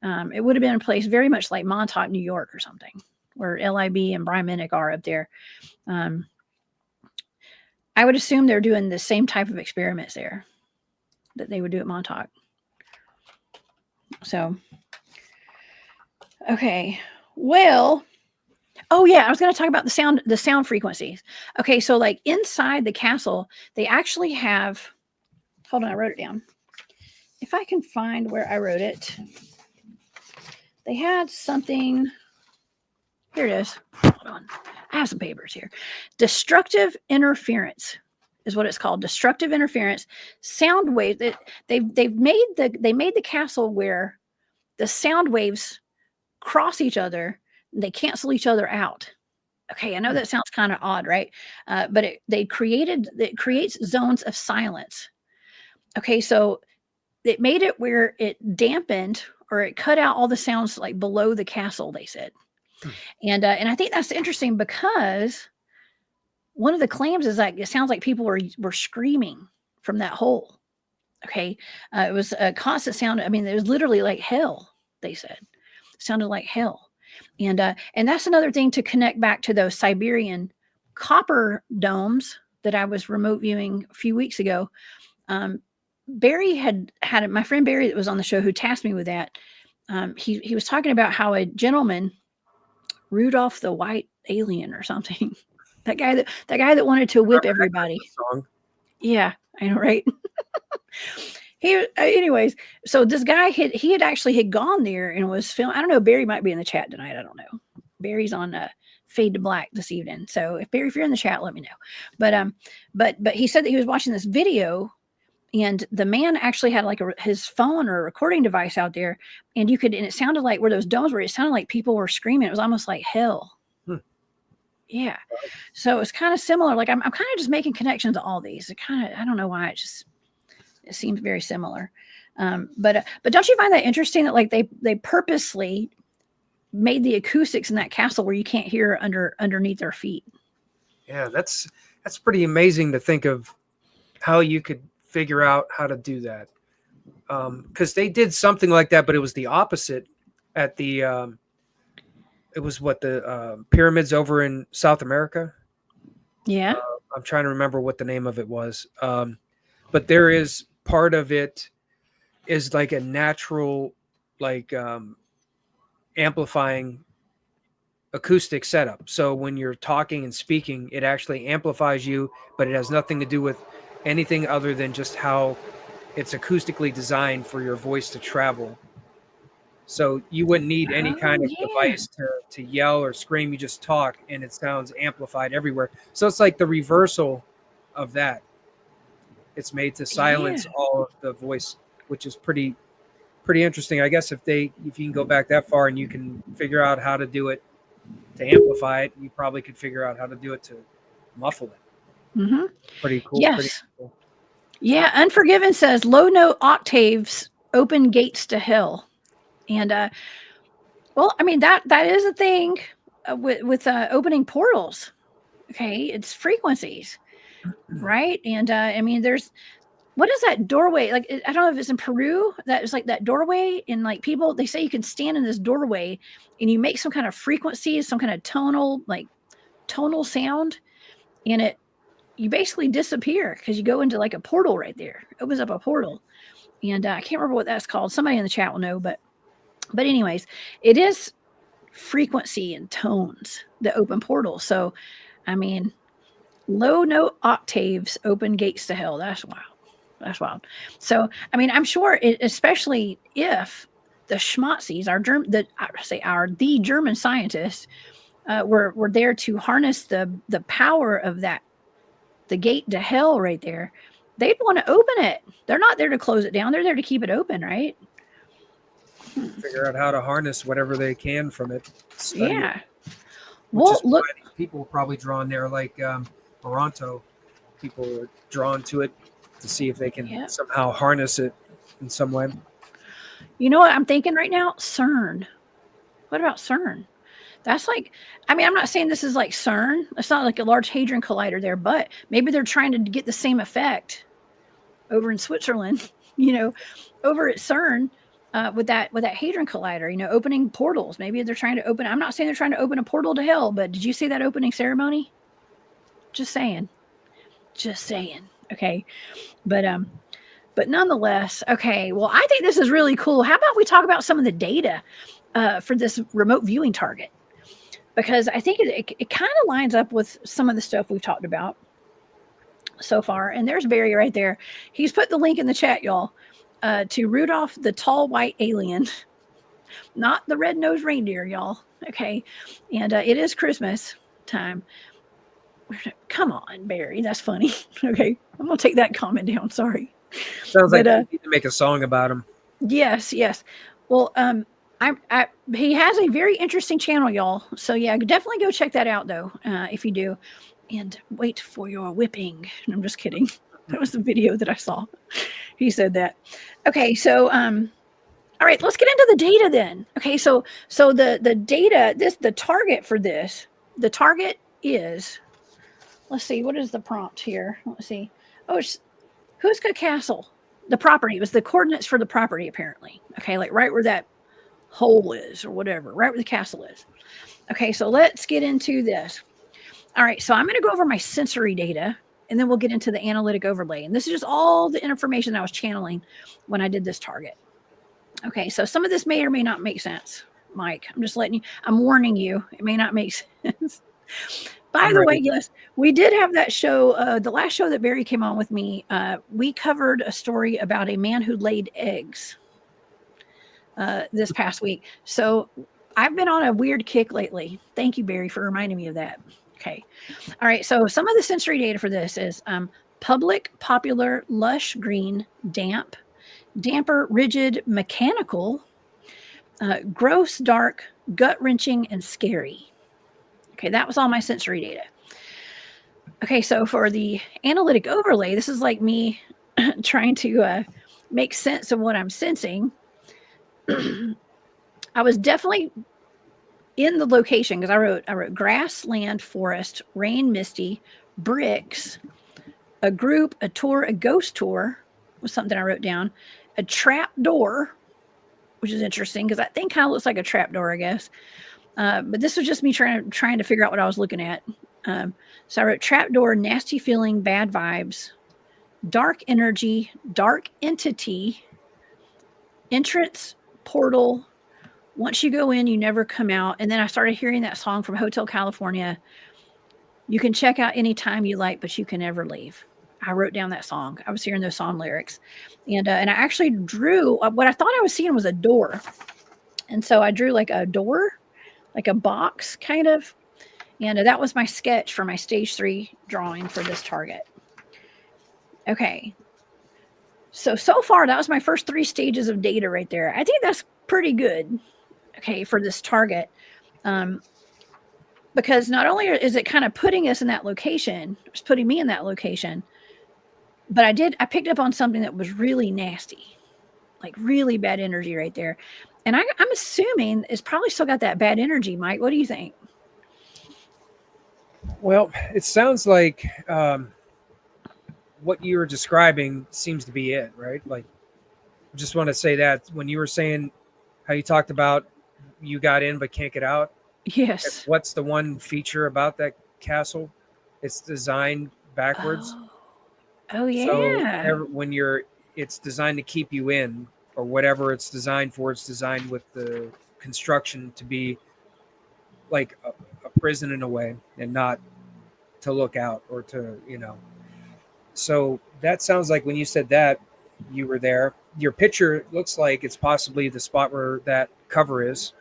It would have been a place very much like Montauk, New York or something, where LIB and Brian Minnick are up there. I would assume they're doing the same type of experiments there that they would do at Montauk. So, okay. Well, oh yeah, I was going to talk about the sound frequencies. Okay, so like inside the castle, they actually have, hold on, I wrote it down. If I can find where I wrote it, they had something. Here it is. Hold on. I have some papers here. Destructive interference is what it's called. Destructive interference. Sound waves. They made the castle where the sound waves cross each other. They cancel each other out. Okay, I know that sounds kind of odd, right? But it creates zones of silence. Okay, so it made it where it dampened or it cut out all the sounds like below the castle, they said. And I think that's interesting because one of the claims is like it sounds like people were screaming from that hole. Okay, it was a constant sound. I mean, it was literally like hell. They said it sounded like hell, and that's another thing to connect back to those Siberian copper domes that I was remote viewing a few weeks ago. Barry had my friend Barry that was on the show who tasked me with that. He was talking about how a gentleman, Rudolph the White Alien or something. that guy that wanted to whip everybody. Yeah, I know, right? Anyways, so this guy he had actually gone there and was filming. I don't know. Barry might be in the chat tonight. I don't know. Barry's on Fade to Black this evening. So if you're in the chat, let me know. But he said that he was watching this video. And the man actually had like his phone or a recording device out there, and it sounded like where those domes were, it sounded like people were screaming. It was almost like hell. Yeah. So it's kind of similar. Like I'm kind of just making connections to all these. I don't know why, it seems very similar. But don't you find that interesting that like they purposely made the acoustics in that castle where you can't hear underneath their feet? Yeah, that's pretty amazing to think of how you could figure out how to do that, because they did something like that, but it was the opposite at the it was the pyramids over in South America. Yeah, I'm trying to remember what the name of it was, but there is part of it is like a natural, like amplifying acoustic setup. So when you're talking and speaking, it actually amplifies you, but it has nothing to do with anything other than just how it's acoustically designed for your voice to travel. So you wouldn't need any kind of device to yell or scream. You just talk and it sounds amplified everywhere. So it's like the reversal of that. It's made to silence all of the voice, which is pretty interesting. I guess if you can go back that far and you can figure out how to do it to amplify it, you probably could figure out how to do it to muffle it. Mm-hmm. Pretty cool. Yes. Pretty cool. Yeah. Unforgiven says low note octaves open gates to hell. And, well, I mean, that is a thing with opening portals. Okay. It's frequencies, right? And, I mean, what is that doorway? Like, I don't know if it's in Peru, that is like that doorway, and like people, they say you can stand in this doorway and you make some kind of frequency, some kind of tonal sound, and you basically disappear because you go into like a portal right there. It opens up a portal. And I can't remember what that's called. Somebody in the chat will know, but anyways, it is frequency and tones that open portals. So, I mean, low note octaves open gates to hell. That's wild. That's wild. So, I mean, I'm sure, especially if the schmotzies, the German scientists, were there to harness the power of that, the gate to hell right there, they'd want to open it. They're not there to close it down. They're there to keep it open, right? Figure out how to harness whatever they can from it. Yeah. Well, look, people probably drawn there, like Toronto. People are drawn to it to see if they can somehow harness it in some way. You know what I'm thinking right now? CERN. What about CERN? That's like, I mean, I'm not saying this is like CERN. It's not like a large hadron collider there, but maybe they're trying to get the same effect over in Switzerland, over at CERN with that hadron collider, opening portals. Maybe they're trying to open, I'm not saying they're trying to open a portal to hell, but did you see that opening ceremony? Just saying. Okay. But nonetheless, okay, well, I think this is really cool. How about we talk about some of the data for this remote viewing target? Because I think it kind of lines up with some of the stuff we've talked about so far. And there's Barry right there. He's put the link in the chat, y'all, to Rudolph the Tall White Alien, not the red-nosed reindeer, y'all. Okay. And it is Christmas time. Come on, Barry. That's funny. Okay. I'm going to take that comment down. Sorry. Sounds like you need to make a song about him. Yes. Well, he has a very interesting channel, y'all. So yeah, definitely go check that out though, if you do. And wait for your whipping. I'm just kidding. That was the video that I saw. He said that. Okay, so all right, let's get into the data then. Okay, so the data, the target for this, the target is, let's see, what is the prompt here? Let's see. Oh, it's Houska Castle. The property, it was the coordinates for the property apparently. Okay, like right where that hole is or whatever, right where the castle is. Okay, so let's get into this. All right, so I'm going to go over my sensory data and then we'll get into the analytic overlay. And this is just all the information I was channeling when I did this target. Okay, so some of this may or may not make sense, Mike. I'm just I'm warning you, it may not make sense. By the way, yes, we did have that show. The last show that Barry came on with me, we covered a story about a man who laid eggs this past week. So I've been on a weird kick lately. Thank you, Barry, for reminding me of that. Okay. All right. So some of the sensory data for this is public, popular, lush, green, damp, damper, rigid, mechanical, gross, dark, gut-wrenching, and scary. Okay, that was all my sensory data. Okay, so for the analytic overlay, this is like me trying to make sense of what I'm sensing. I was definitely in the location because I wrote grass, land, forest, rain, misty, bricks, a group, a tour, a ghost tour was something I wrote down, a trap door, which is interesting because that thing kind of looks like a trap door, I guess. But this was just me trying to figure out what I was looking at. So I wrote trapdoor, nasty feeling, bad vibes, dark energy, dark entity, entrance portal. Once you go in, you never come out. And then I started hearing that song from Hotel California. You can check out anytime you like, but you can never leave. I wrote down that song. I was hearing those song lyrics. And I actually drew what I thought I was seeing was a door. And so I drew like a door, like a box kind of. And that was my sketch for my stage 3 drawing for this target. Okay. So far, that was my first 3 stages of data right there. I think that's pretty good. Okay, for this target. Because not only is it kind of putting us in that location, it's putting me in that location, but I picked up on something that was really nasty, like really bad energy right there. And I'm assuming it's probably still got that bad energy, Mike. What do you think? Well, it sounds like what you were describing seems to be it, right? Like, I just want to say that when you were saying how you talked about you got in but can't get out. Yes. What's the one feature about that castle? It's designed backwards. Oh yeah. So when it's designed to keep you in, or whatever it's designed for. It's designed with the construction to be like a prison in a way, and not to look out or to, So that sounds like when you said that, you were there. Your picture looks like it's possibly the spot where that cover is.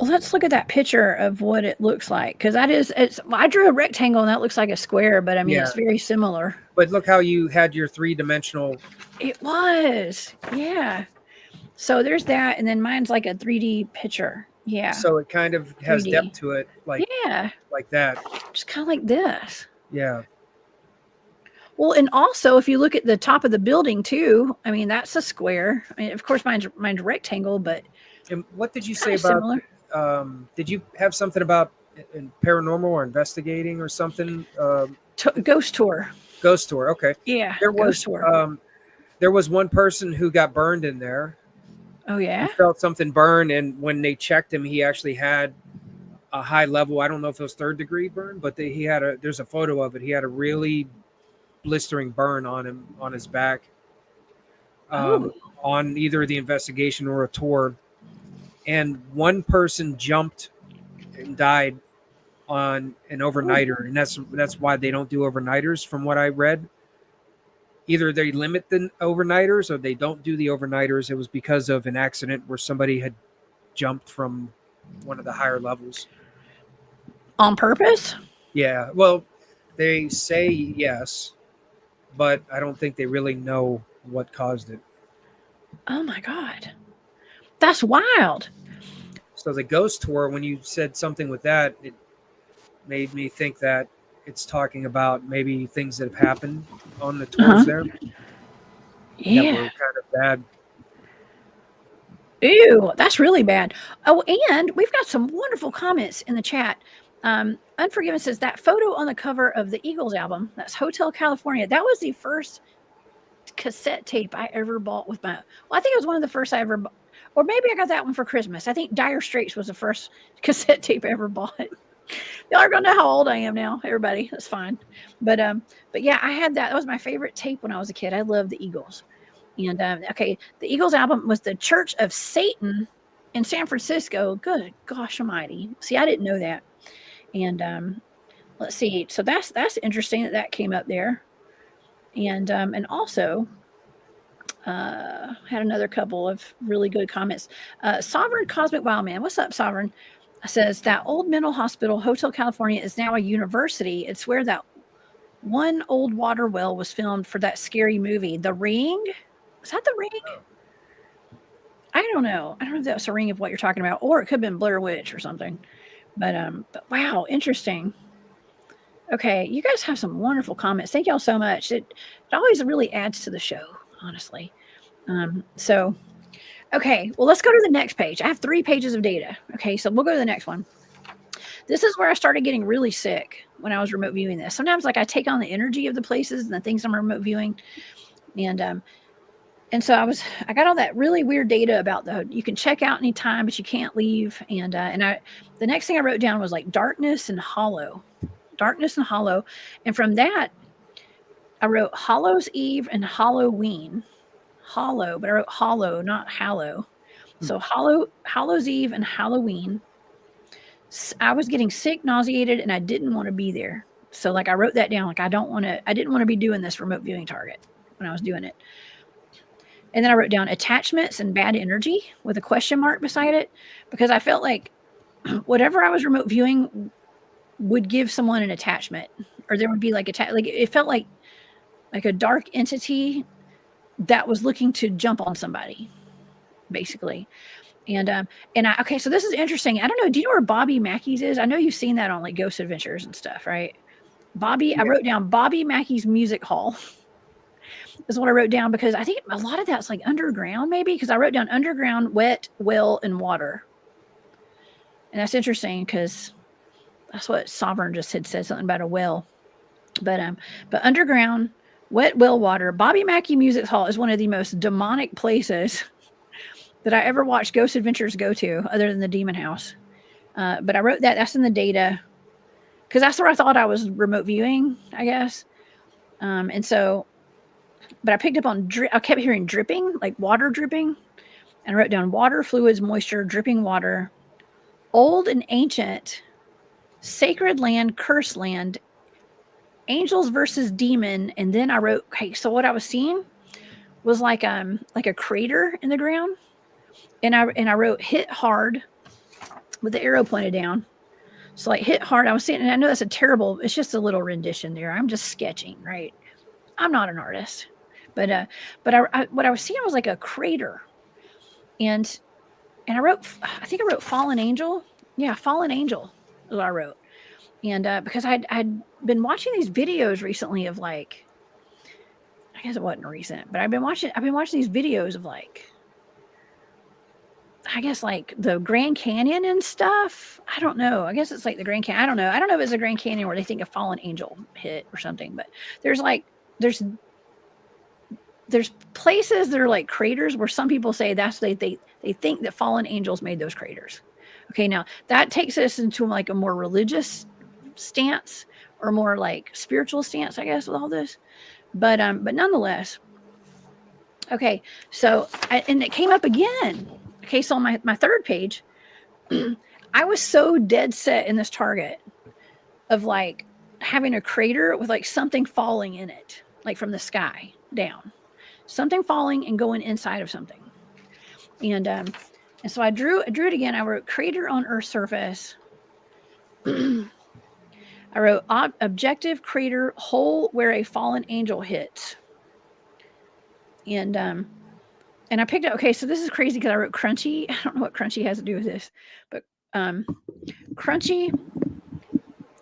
Well, let's look at that picture of what it looks like, because I drew a rectangle and that looks like a square, but I mean, It's very similar. But look how you had your 3-dimensional. It was, yeah. So there's that, and then mine's like a 3D picture. Yeah. So it kind of has 3D depth to it, like that. Just kind of like this. Yeah. Well, and also if you look at the top of the building too, I mean, that's a square. I mean, of course, mine's rectangle, but. And what did you say about? Similar. Did you have something about paranormal or investigating or something? Ghost tour. Ghost tour. Okay. Yeah. Ghost tour. There was one person who got burned in there. Oh yeah. He felt something burn, and when they checked him, he actually had a high level. I don't know if it was 3rd-degree burn, but there's a photo of it. He had a really blistering burn on him, on his back, on either the investigation or a tour. And one person jumped and died on an overnighter, and that's why they don't do overnighters, from what I read. Either they limit the overnighters or they don't do the overnighters. It was because of an accident where somebody had jumped from one of the higher levels. On purpose? Yeah. Well, they say yes, but I don't think they really know what caused it. Oh my God. That's wild. So the ghost tour, when you said something with that, it made me think that it's talking about maybe things that have happened on the tours there. Yeah. That were kind of bad. Ew, that's really bad. Oh, and we've got some wonderful comments in the chat. Unforgiven says that photo on the cover of the Eagles album, that's Hotel California. That was the first cassette tape I ever bought with I think it was one of the first I ever bought. Or maybe I got that one for Christmas. I think Dire Straits was the first cassette tape I ever bought. Y'all are gonna know how old I am now, everybody. That's fine. But yeah, I had that. That was my favorite tape when I was a kid. I loved the Eagles. And the Eagles album was the Church of Satan in San Francisco. Good gosh almighty. See, I didn't know that. And let's see. So that's interesting that came up there. And also had another couple of really good comments. Sovereign Cosmic Wildman. What's up, Sovereign? Says that old mental hospital, Hotel California, is now a university. It's where that one old water well was filmed for that scary movie, The Ring. Was that The Ring? I don't know. I don't know if that was The Ring of what you're talking about, or it could have been Blair Witch or something. But wow, interesting. Okay, you guys have some wonderful comments. Thank y'all so much. It always really adds to the show, honestly. Okay, well, let's go to the next page. I have 3 pages of data. Okay, so we'll go to the next one. This is where I started getting really sick when I was remote viewing this. Sometimes, like, I take on the energy of the places and the things I'm remote viewing. And so I got all that really weird data about you can check out anytime, but you can't leave. And the next thing I wrote down was like darkness and hollow. Darkness and hollow. And from that, I wrote Hallows Eve and Halloween. hollow, but I wrote hollow, not hallow. So Hallows Eve and Halloween. I was getting sick, nauseated, and I didn't want to be there. So like I wrote that down. Like I didn't want to be doing this remote viewing target when I was doing it. And then I wrote down attachments and bad energy with a question mark beside it, because I felt like whatever I was remote viewing would give someone an attachment, or there would be like like it felt like a dark entity that was looking to jump on somebody, basically. Okay, so this is interesting. I don't know. Do you know where Bobby Mackey's is? I know you've seen that on like Ghost Adventures and stuff, right? I wrote down Bobby Mackey's Music Hall is what I wrote down, because I think a lot of that's like underground, maybe, because I wrote down underground, wet, well, and water. And that's interesting because that's what Sovereign just had said, something about a well. But underground, wet, well, water. Bobby Mackey Music Hall is one of the most demonic places that I ever watched Ghost Adventures go to, other than the Demon House. But I wrote that. That's in the data, because that's where I thought I was remote viewing, I guess. And so, but I picked up on, I kept hearing dripping, like water dripping. And I wrote down water, fluids, moisture, dripping water, old and ancient, sacred land, cursed land, angels versus demon. And then I wrote, okay, so what I was seeing was like a crater in the ground. And I wrote hit hard with the arrow pointed down. So like hit hard. I was saying, and I know that's it's just a little rendition there. I'm just sketching, right? I'm not an artist, but what I was seeing was like a crater, and I think I wrote fallen angel. Yeah, fallen angel is what I wrote. And because I'd been watching these videos recently of like, I guess it wasn't recent, but I've been watching these videos of like, I guess like the Grand Canyon and stuff. I don't know. I guess it's like the Grand Canyon. I don't know. I don't know if it's a Grand Canyon where they think a fallen angel hit or something, but there's places that are like craters where some people say that's they think that fallen angels made those craters. Okay, now that takes us into like a more religious stance, or more like spiritual stance, I guess, with all this. But nonetheless, okay. So and it came up again. Okay, so on my third page, I was so dead set in this target of like having a crater with like something falling in it, like from the sky down, something falling and going inside of something. And so I drew it again. I wrote crater on Earth's surface. I wrote objective crater hole where a fallen angel hits. And I picked up, okay, so this is crazy because I wrote crunchy. I don't know what crunchy has to do with this, but crunchy,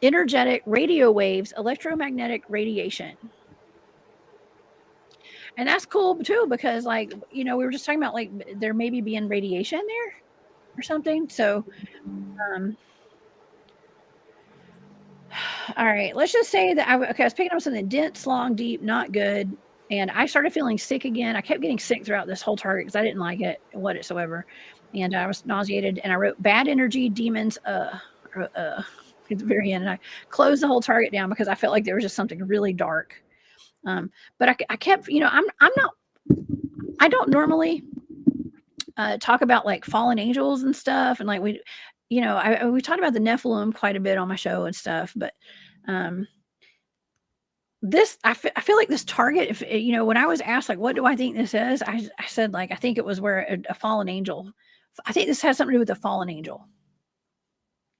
energetic, radio waves, electromagnetic radiation. And that's cool too, because like, we were just talking about like there maybe being radiation there or something. So, all right, let's just say that I was picking up something dense, long, deep, not good. And I started feeling sick again. I kept getting sick throughout this whole target because I didn't like it whatsoever. And I was nauseated. And I wrote bad energy, demons, at the very end. And I closed the whole target down because I felt like there was just something really dark. But I kept, I don't normally talk about like fallen angels and stuff. And like we talked about the Nephilim quite a bit on my show and stuff. But I feel like this target, if when I was asked like what do I think this is, I said like I think it was where a fallen angel. I think this has something to do with a fallen angel.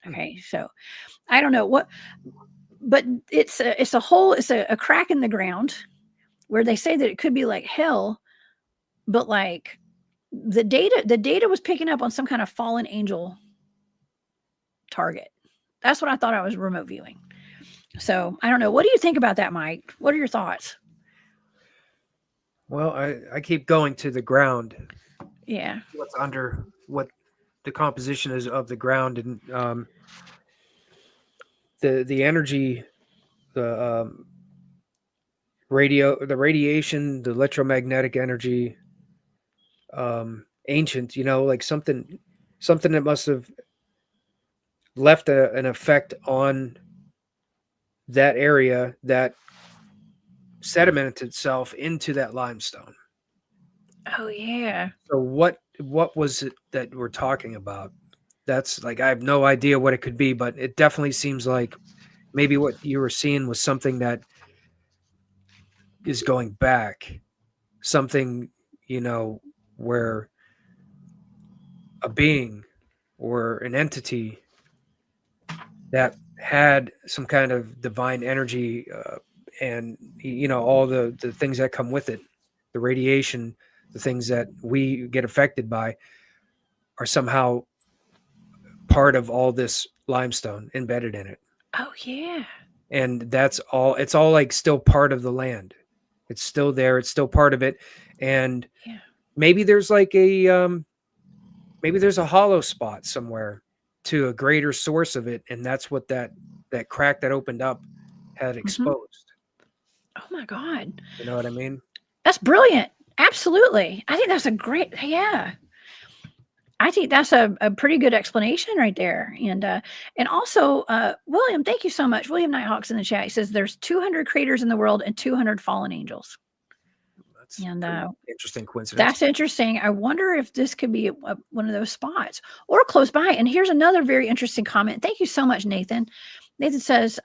Okay, so I don't know what, but it's a crack in the ground where they say that it could be like hell, but like the data was picking up on some kind of fallen angel target. That's what I thought I was remote viewing. So I don't know. What do you think about that, Mike? What are your thoughts? Well, I keep going to the ground. Yeah. What's under, what the composition is of the ground, and the energy, the radiation, the electromagnetic energy, ancient, like something that must have left an effect on that area that sedimented itself into that limestone. Oh yeah. So what was it that we're talking about? That's like, I have no idea what it could be, but it definitely seems like maybe what you were seeing was something that is going back, something, where a being or an entity that had some kind of divine energy, and all the things that come with it, the radiation, the things that we get affected by, are somehow part of all this limestone embedded in it. Oh yeah. And that's all, it's all like still part of the land. It's still there, it's still part of it. And Yeah. maybe there's like maybe there's a hollow spot somewhere to a greater source of it, and that's what that crack that opened up had exposed. Oh my God. You know what I mean? That's brilliant. Absolutely. I think that's a great, yeah. I think that's a pretty good explanation right there. And also, William, thank you so much. William Nighthawk's in the chat. He says there's 200 craters in the world and 200 fallen angels. That's And interesting coincidence. that's interesting. I wonder if this could be one of those spots or close by. And here's another very interesting comment. Thank you so much, Nathan. Nathan says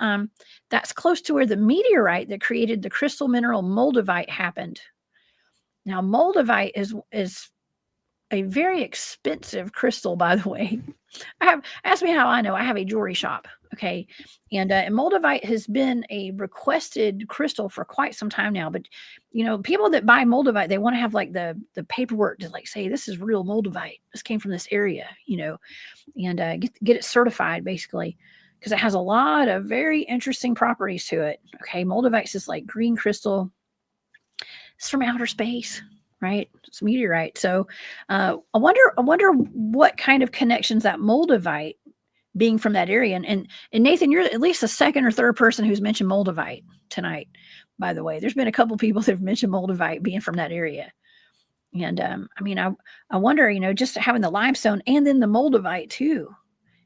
that's close to where the meteorite that created the crystal mineral moldavite happened. Now, moldavite is a very expensive crystal, by the way. Ask me how I know. I have a jewelry shop. Okay. And moldavite has been a requested crystal for quite some time now. But, people that buy moldavite, they want to have like the paperwork to like say, this is real moldavite. This came from this area, and get it certified basically, because it has a lot of very interesting properties to it. Okay. Moldavite is like green crystal. It's from outer space. Right, it's meteorite. So I wonder what kind of connections that moldavite being from that area. And Nathan, you're at least the second or third person who's mentioned moldavite tonight. By the way, there's been a couple people that have mentioned moldavite being from that area. And I wonder, just having the limestone and then the moldavite too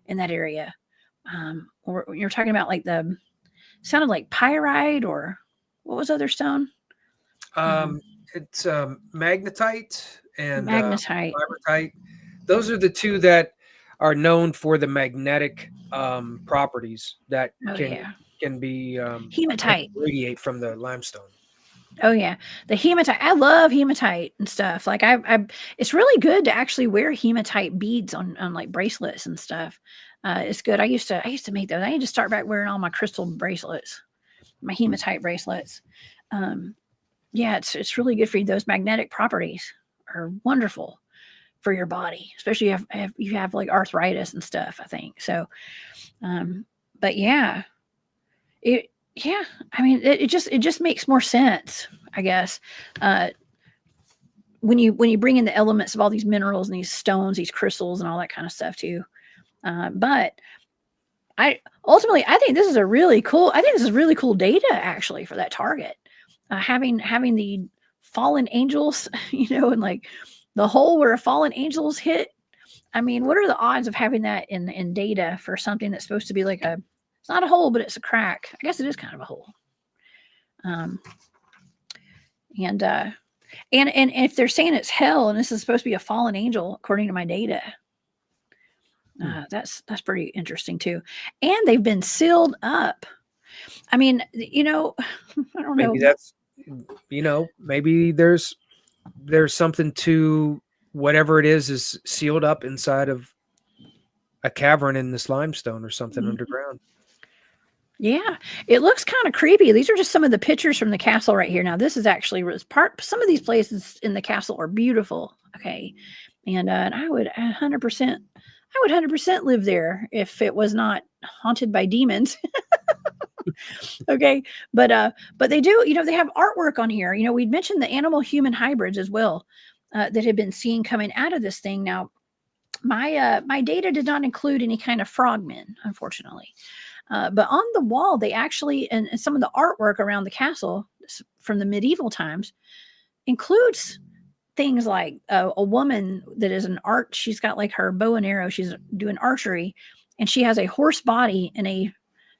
in that area. Or you're talking about like sounded like pyrite, or what was other stone? It's magnetite and magnetite. pyrite. Those are the two that are known for the magnetic properties that can be hematite, radiate from the limestone. Oh yeah, the hematite. I love hematite and stuff. Like it's really good to actually wear hematite beads on like bracelets and stuff. It's good. I used to make those. I need to start back wearing all my crystal bracelets, my hematite bracelets. Yeah, it's really good for you. Those magnetic properties are wonderful for your body, especially if you have like arthritis and stuff, I think. So, but yeah, I mean, it just makes more sense, I guess. When you bring in the elements of all these minerals and these stones, these crystals and all that kind of stuff too. But I think this is really cool data actually for that target. Having the fallen angels, and like the hole where fallen angels hit. I mean, what are the odds of having that in data for something that's supposed to be like it's not a hole, but it's a crack. I guess it is kind of a hole. And if they're saying it's hell and this is supposed to be a fallen angel, according to my data, that's pretty interesting too. And they've been sealed up. I mean, I don't know. Maybe that's, maybe there's something to whatever it is sealed up inside of a cavern in this limestone or something underground. Yeah, it looks kind of creepy. These are just some of the pictures from the castle right here. Now, this is actually some of these places in the castle are beautiful. Okay. And I would 100% live there if it was not haunted by demons. Okay. But they do, they have artwork on here. We'd mentioned the animal human hybrids as well, that had been seen coming out of this thing. Now, my data did not include any kind of frogmen, unfortunately. But on the wall, they actually, and some of the artwork around the castle from the medieval times includes things like a woman that is she's got like her bow and arrow, she's doing archery, and she has a horse body and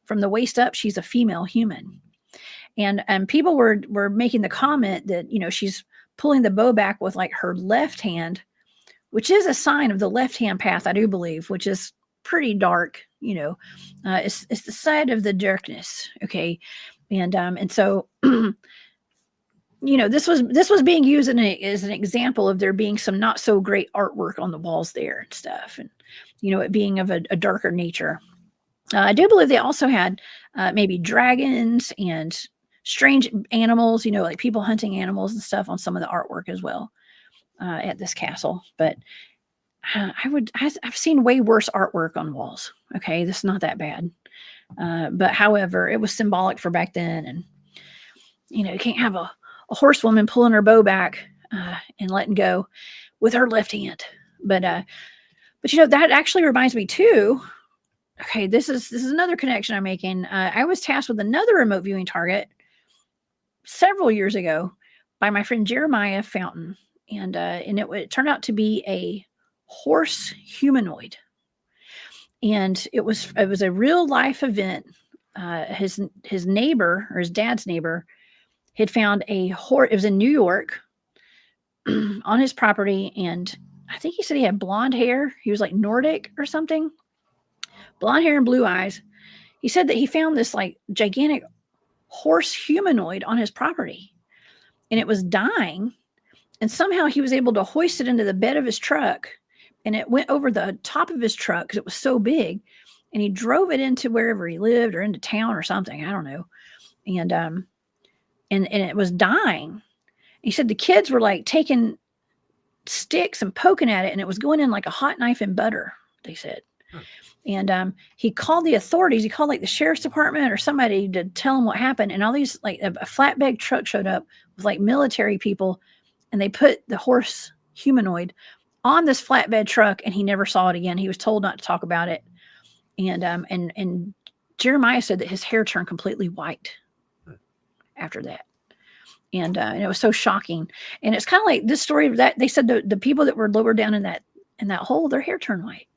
from the waist up, she's a female human. And people were making the comment that, she's pulling the bow back with like her left hand, which is a sign of the left-hand path, I do believe, which is pretty dark. It's the side of the darkness. Okay. And so, this was being used as an example of there being some not so great artwork on the walls there and stuff. And, it being of a darker nature. I do believe they also had maybe dragons and strange animals, like people hunting animals and stuff on some of the artwork as well at this castle. But I've seen way worse artwork on walls. Okay, this is not that bad. But however, it was symbolic for back then, and you can't have a horsewoman pulling her bow back and letting go with her left hand. But that actually reminds me too. Okay, this is another connection I'm making. I was tasked with another remote viewing target several years ago by my friend Jeremiah Fountain, and it turned out to be a horse humanoid, and it was a real life event. His neighbor, or his dad's neighbor, had found a horse. It was in New York on his property, and I think he said he had blonde hair. He was like Nordic or something. Blonde hair and blue eyes. He said that he found this like gigantic horse humanoid on his property, and it was dying, and somehow he was able to hoist it into the bed of his truck, and it went over the top of his truck because it was so big, and he drove it into wherever he lived or into town or something. I don't know. And it was dying. He said the kids were like taking sticks and poking at it, and it was going in like a hot knife in butter, they said. And he called the authorities. He called like the sheriff's department or somebody to tell him what happened. And all these, like a flatbed truck showed up with like military people, and they put the horse humanoid on this flatbed truck, and he never saw it again. He was told not to talk about it. And Jeremiah said that his hair turned completely white after that. And it was so shocking. And it's kind of like this story that they said the people that were lower down in that hole, their hair turned white.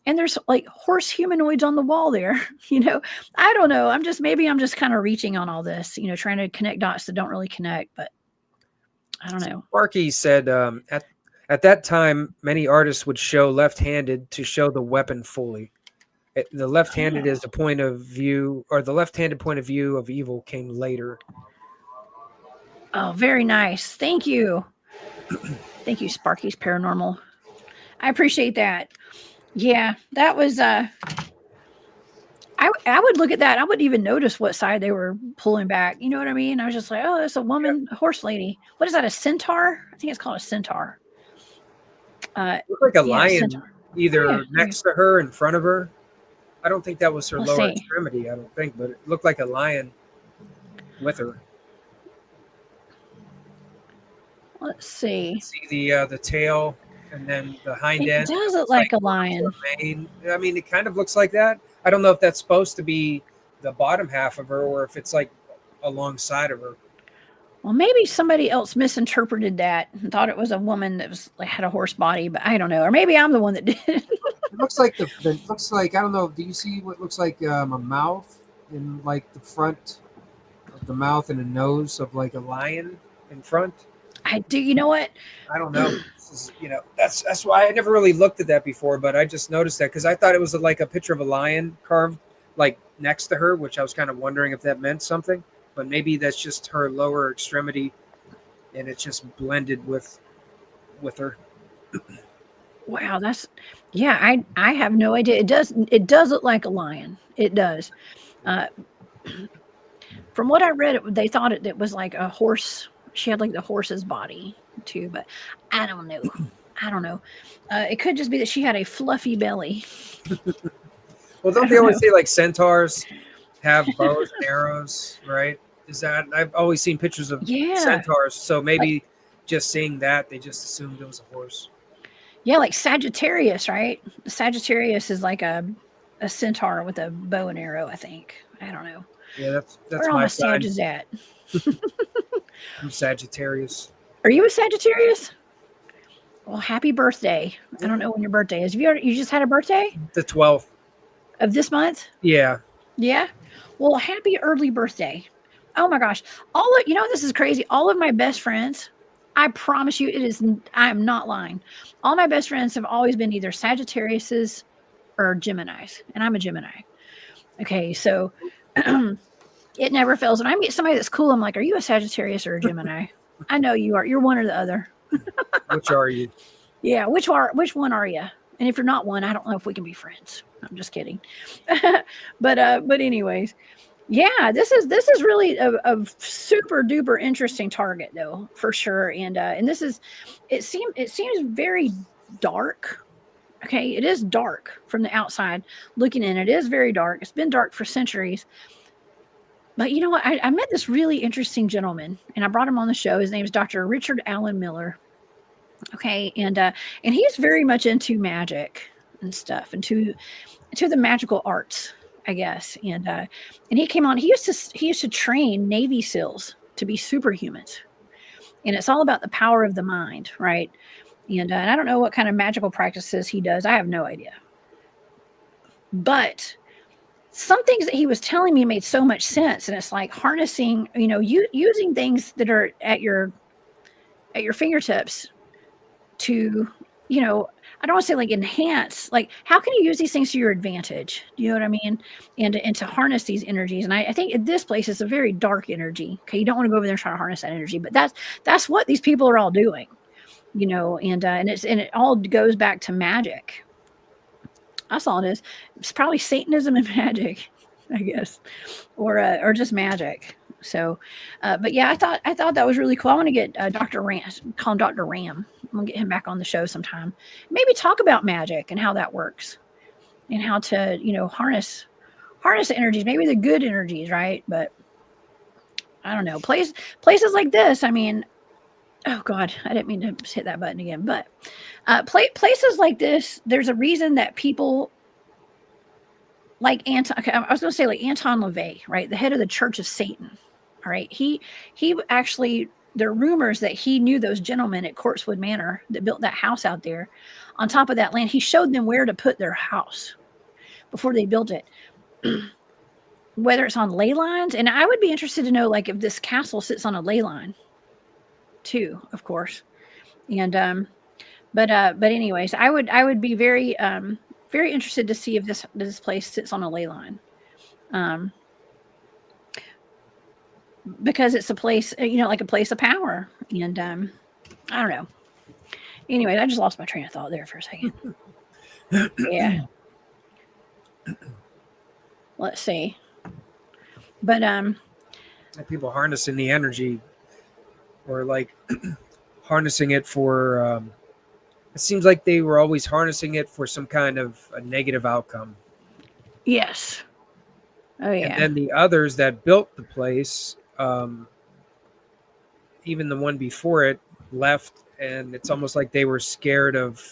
And there's like horse humanoids on the wall there. I don't know. I'm just kind of reaching on all this, trying to connect dots that don't really connect, but I don't know. Sparky said at that time, many artists would show left-handed to show the weapon fully. The left-handed is the point of view, or the left-handed point of view of evil came later. Oh, very nice. Thank you. Thank you, Sparky's Paranormal. I appreciate that. Yeah, that was I would look at that. I wouldn't even notice what side they were pulling back. You know what I mean? I was just like, oh, that's a woman, a horse lady. What is that, a centaur? I think it's called a centaur. Looked like a lion, either next to her, in front of her. I don't think that was her lower extremity, I don't think, but it looked like a lion with her. Let's see. See the tail, and then the hind end. It does look like a lion. I mean, it kind of looks like that. I don't know if that's supposed to be the bottom half of her, or if it's like alongside of her. Well, maybe somebody else misinterpreted that and thought it was a woman that was like had a horse body, but I don't know. Or maybe I'm the one that did. It looks like looks like, I don't know. Do you see what looks like a mouth in like the front of the mouth and a nose of like a lion in front? I do. You know what? I don't know. That's why I never really looked at that before, but I just noticed that because I thought it was like a picture of a lion carved like next to her, which I was kind of wondering if that meant something. But maybe that's just her lower extremity, and it's just blended with her. Wow, I have no idea. It does look like a lion. It does. From what I read, they thought it was like a horse. She had like the horse's body too, but I don't know. It could just be that she had a fluffy belly. Well, don't they always say like centaurs have bows and arrows, right? Is that, I've always seen pictures of centaurs, so maybe just seeing that, they just assumed it was a horse. Yeah, like Sagittarius, right? Sagittarius is like a centaur with a bow and arrow, I think. I don't know. Yeah, that's where my all Sag is at. I'm Sagittarius. Are you a Sagittarius? Well, happy birthday. I don't know when your birthday is. You just had a birthday? The 12th. Of this month? Yeah. Yeah? Well, happy early birthday. Oh my gosh. This is crazy. All of my best friends I promise you, it is. I am not lying. All my best friends have always been either Sagittariuses or Geminis, and I'm a Gemini. Okay, so it never fails. When I meet somebody that's cool, I'm like, "Are you a Sagittarius or a Gemini?" I know you are. You're one or the other. Which are you? Yeah, which one are you? And if you're not one, I don't know if we can be friends. I'm just kidding. but anyways, yeah, this is really a super duper interesting target though, for sure. And it seems very dark. Okay, it is dark from the outside looking in. It is very dark. It's been dark for centuries. But you know what? I met this really interesting gentleman, and I brought him on the show. His name is Dr. Richard Allen Miller. Okay, and he's very much into magic and stuff, and to the magical arts, I guess. And he came on. He used to train Navy SEALs to be superhumans, and it's all about the power of the mind, right? And I don't know what kind of magical practices he does. I have no idea. But some things that he was telling me made so much sense, and it's like harnessing, using things that are at your fingertips to, I don't want to say like enhance, like how can you use these things to your advantage? Do you know what I mean? And to harness these energies. And I think this place is a very dark energy. Okay, you don't want to go over there and try to harness that energy, but that's what these people are all doing, and it all goes back to magic. That's all it is. It's probably Satanism and magic, I guess, or just magic. So, but yeah, I thought that was really cool. I want to get Dr. Ram, call him Dr. Ram. I'm gonna get him back on the show sometime. Maybe talk about magic and how that works, and how to harness the energies, maybe the good energies, right? But I don't know, places like this. I mean, oh God, I didn't mean to hit that button again. But places like this, there's a reason that people like Anton. Okay, I was going to say like Anton LaVey, right, the head of the Church of Satan. All right, he actually. There are rumors that he knew those gentlemen at Courtswood Manor that built that house out there on top of that land. He showed them where to put their house before they built it, whether it's on ley lines. And I would be interested to know, like, if this castle sits on a ley line too, of course. And, but anyways, I would be very, very interested to see if this place sits on a ley line. Because it's a place, like a place of power. And I don't know. Anyway, I just lost my train of thought there for a second. Yeah. Let's see. But people harnessing the energy, or like harnessing it for it seems like they were always harnessing it for some kind of a negative outcome. Yes. Oh yeah. And then the others that built the place, even the one before it, left, and it's almost like they were scared of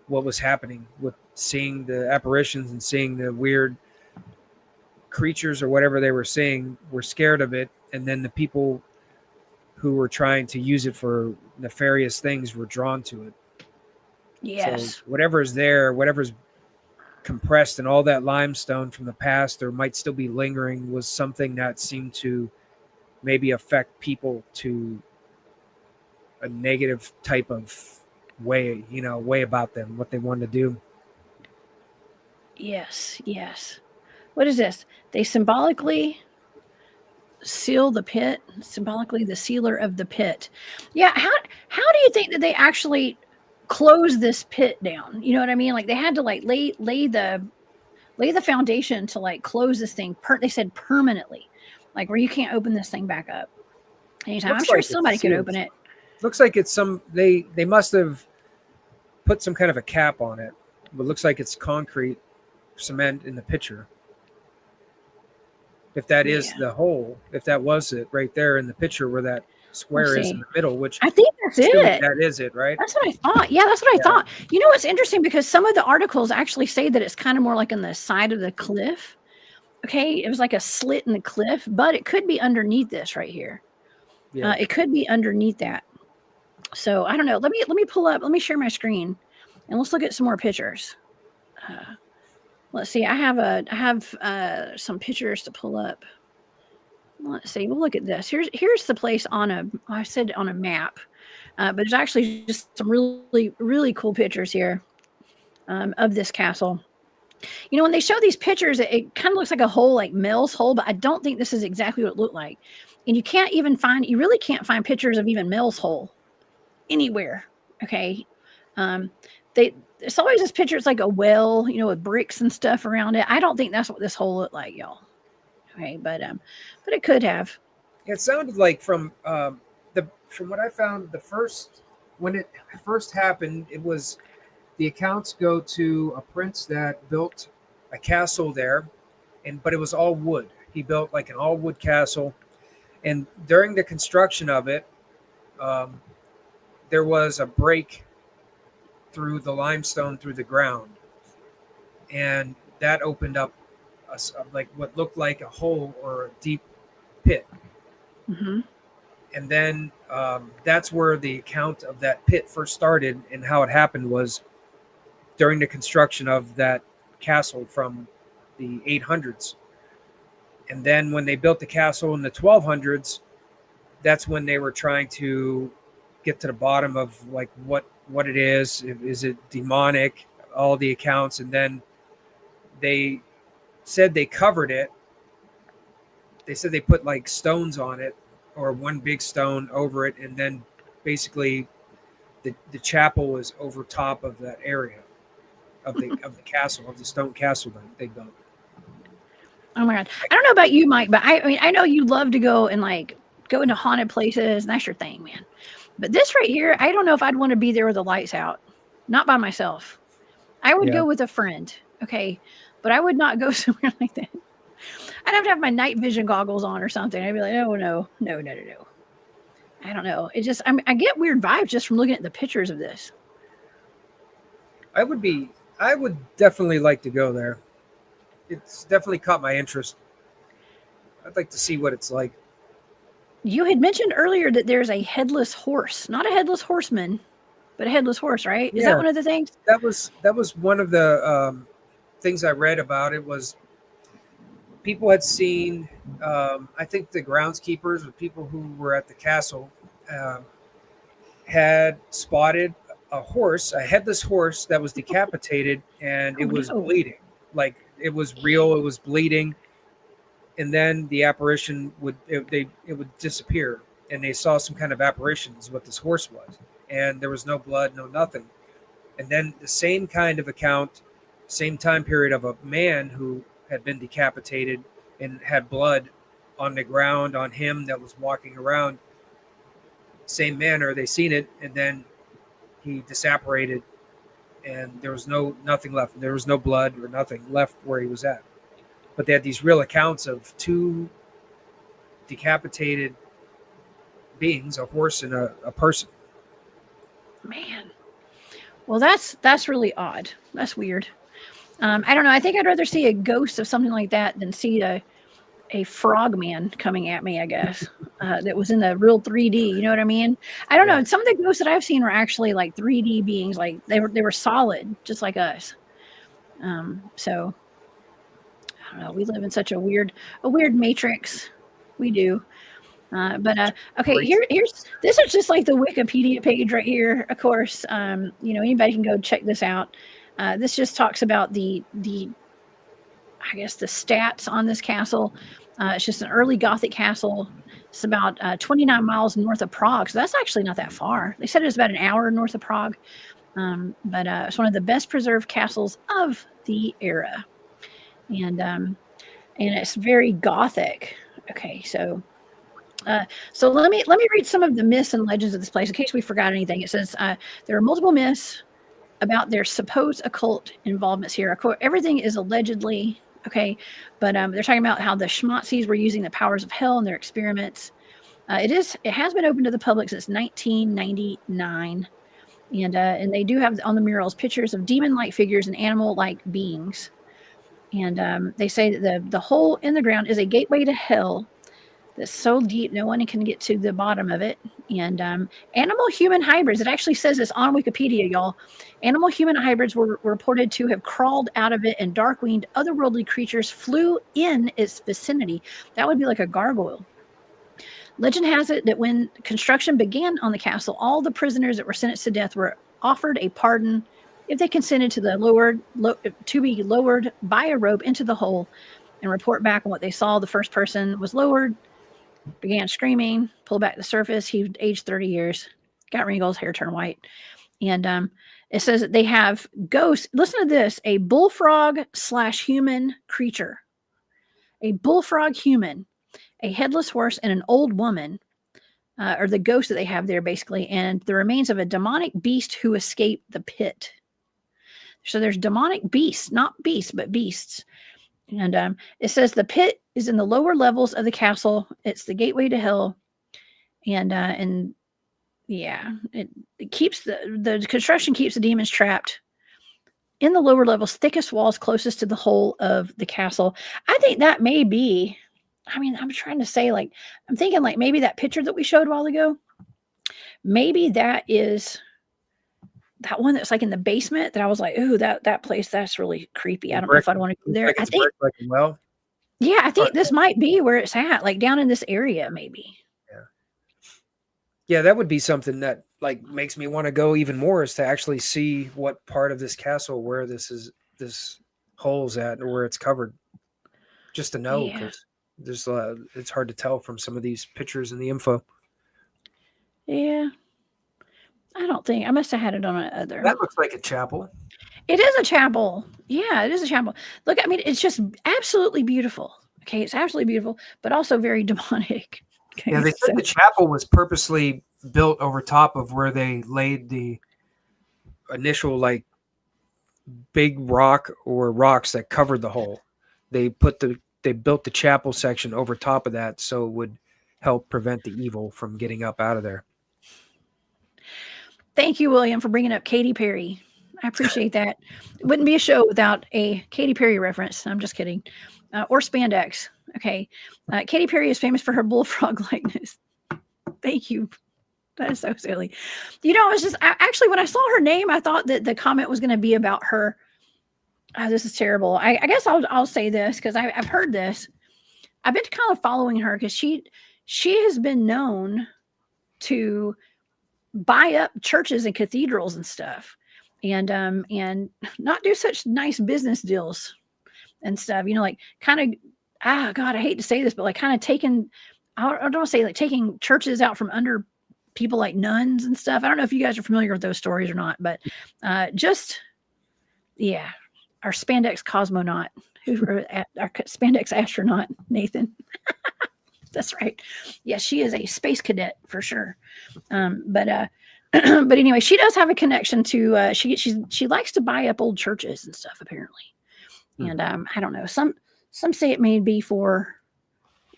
what was happening with seeing the apparitions and seeing the weird creatures or whatever they were seeing, were scared of it. And then the people who were trying to use it for nefarious things were drawn to it. Yes. So whatever's there, whatever's compressed, and all that limestone from the past, or might still be lingering, was something that seemed to maybe affect people to a negative type of way, way about them, what they wanted to do. Yes. What is this? They symbolically seal the pit, symbolically the sealer of the pit. Yeah. How do you think that they actually close this pit down? You know what I mean? Like they had to like lay the foundation to like close this thing. They said permanently, like where you can't open this thing back up anytime. I'm sure somebody could open it. Looks like it's they must have put some kind of a cap on it, but looks like it's concrete cement in the picture. If that is the hole, if that was it right there in the picture where that square is in the middle, which I think that's it. That is it, right? That's what I thought. Yeah, that's what I thought. You know what's interesting, because some of the articles actually say that it's kind of more like on the side of the cliff. Okay, it was like a slit in the cliff, but it could be underneath this right here. Yeah. It could be underneath that. So I don't know. Let me pull up. Let me share my screen, and let's look at some more pictures. Let's see. I have some pictures to pull up. Let's see. We'll look at this. Here's the place on a. I said on a map. But there's actually just some really, really cool pictures here of this castle. You know, when they show these pictures, it kind of looks like a hole, like Mel's hole, but I don't think this is exactly what it looked like. And you really can't find pictures of even Mel's hole anywhere. Okay. It's always this picture. It's like a well, you know, with bricks and stuff around it. I don't think that's what this hole looked like, y'all. Okay. But it could have. It sounded like from what I found, when it first happened, it was the accounts go to a prince that built a castle there, but it was all wood. He built like an all wood castle, and during the construction of it, there was a break through the limestone through the ground, and that opened up like what looked like a hole or a deep pit. Mm-hmm. And then that's where the account of that pit first started, and how it happened was during the construction of that castle from the 800s. And then when they built the castle in the 1200s, that's when they were trying to get to the bottom of like what it is. Is it demonic? All the accounts. And then they said they covered it. They said they put like stones on it, or one big stone over it, and then basically the chapel was over top of that area of the castle, of the stone castle that they built. Oh my God. I don't know about you, Mike, but I mean, I know you love to go and like go into haunted places, and that's your thing, man. But this right here, I don't know if I'd want to be there with the lights out. Not by myself. I would go with a friend. Okay. But I would not go somewhere like that. I'd have to have my night vision goggles on or something. I'd be like, no. I don't know. It just, I get weird vibes just from looking at the pictures of this. I would definitely like to go there. It's definitely caught my interest. I'd like to see what it's like. You had mentioned earlier that there's a headless horse, not a headless horseman, but a headless horse, right? Is that one of the things? That was one of the things I read about it. Was people had seen, I think the groundskeepers or people who were at the castle had spotted a headless horse that was decapitated, and it was bleeding. Like it was real, it was bleeding. And then the apparition would disappear, and they saw some kind of apparition is what this horse was. And there was no blood, no nothing. And then the same kind of account, same time period of a man who had been decapitated and had blood on the ground on him that was walking around. Same manner, they seen it, and then he disapparated, and there was nothing left. There was no blood or nothing left where he was at. But they had these real accounts of two decapitated beings, a horse and a person. Man. Well, that's really odd. That's weird. I don't know. I think I'd rather see a ghost of something like that than see a frogman coming at me, I guess, that was in the real 3D. You know what I mean? I don't know. Some of the ghosts that I've seen were actually like 3D beings. Like they were solid, just like us. So I don't know. We live in such a weird matrix. We do. Okay, here's this is just like the Wikipedia page right here. Of course, anybody can go check this out. This just talks about the I guess the stats on this castle. It's just an early Gothic castle. It's about 29 miles north of Prague, so that's actually not that far. They said it was about an hour north of Prague, but it's one of the best preserved castles of the era, and it's very Gothic. Okay, so let me read some of the myths and legends of this place in case we forgot anything. It says there are multiple myths about their supposed occult involvements here. Of course, everything is allegedly, okay, but they're talking about how the Schmatzis were using the powers of hell in their experiments. It has been open to the public since 1999, and they do have on the murals pictures of demon-like figures and animal-like beings. And they say that the hole in the ground is a gateway to hell that's so deep no one can get to the bottom of it. And animal-human hybrids, it actually says this on Wikipedia, y'all. Animal-human hybrids were reported to have crawled out of it, and dark-winged otherworldly creatures flew in its vicinity. That would be like a gargoyle. Legend has it that when construction began on the castle, all the prisoners that were sentenced to death were offered a pardon if they consented to to be lowered by a rope into the hole and report back on what they saw. The first person was lowered, began screaming, pulled back to the surface. He aged 30 years, got wrinkles, hair turned white. And it says that they have ghosts. Listen to this, a bullfrog/human creature, a bullfrog human, a headless horse, and an old woman are the ghosts that they have there, basically, and the remains of a demonic beast who escaped the pit. So there's demonic beasts, not beasts, but beasts. And it says the pit is in the lower levels of the castle. It's the gateway to hell. And yeah, it keeps the construction keeps the demons trapped in the lower levels, thickest walls closest to the whole of the castle. I think that may be, I mean, I'm trying to say, like, I'm thinking like maybe that picture that we showed a while ago, maybe that is that one that's like in the basement that I was like, ooh, that place, that's really creepy. I don't know if I'd want to go there. I think, yeah, I think this might be where it's at, like down in this area, maybe. Yeah, that would be something that like makes me want to go even more, is to actually see what part of this castle where this hole's at or where it's covered, just to know, because there's it's hard to tell from some of these pictures and the info. Yeah, I don't think I must have had it on another. That looks like a chapel. It is a chapel. Yeah, it is a chapel. Look, I mean, it's just absolutely beautiful. Okay, it's absolutely beautiful, but also very demonic. Okay, yeah, they said the chapel was purposely built over top of where they laid the initial like big rock or rocks that covered the hole. They built the chapel section over top of that so it would help prevent the evil from getting up out of there. Thank you, William, for bringing up Katy Perry. I appreciate that. It wouldn't be a show without a Katy Perry reference. I'm just kidding. Or spandex. Okay. Katy Perry is famous for her bullfrog likeness. Thank you. That is so silly. You know, it's just actually when I saw her name, I thought that the comment was going to be about her. This is terrible. I guess I'll say this because I've heard this. I've been kind of following her because she has been known to buy up churches and cathedrals and stuff, and not do such nice business deals and stuff. You know, like kind of God, I hate to say this, but like kind of taking, I don't want to say like taking churches out from under people like nuns and stuff. I don't know if you guys are familiar with those stories or not, but just yeah, our spandex cosmonaut, our spandex astronaut, Nathan. That's right. Yeah, she is a space cadet for sure. But anyway, she does have a connection to she likes to buy up old churches and stuff apparently. And I don't know. Some say it may be for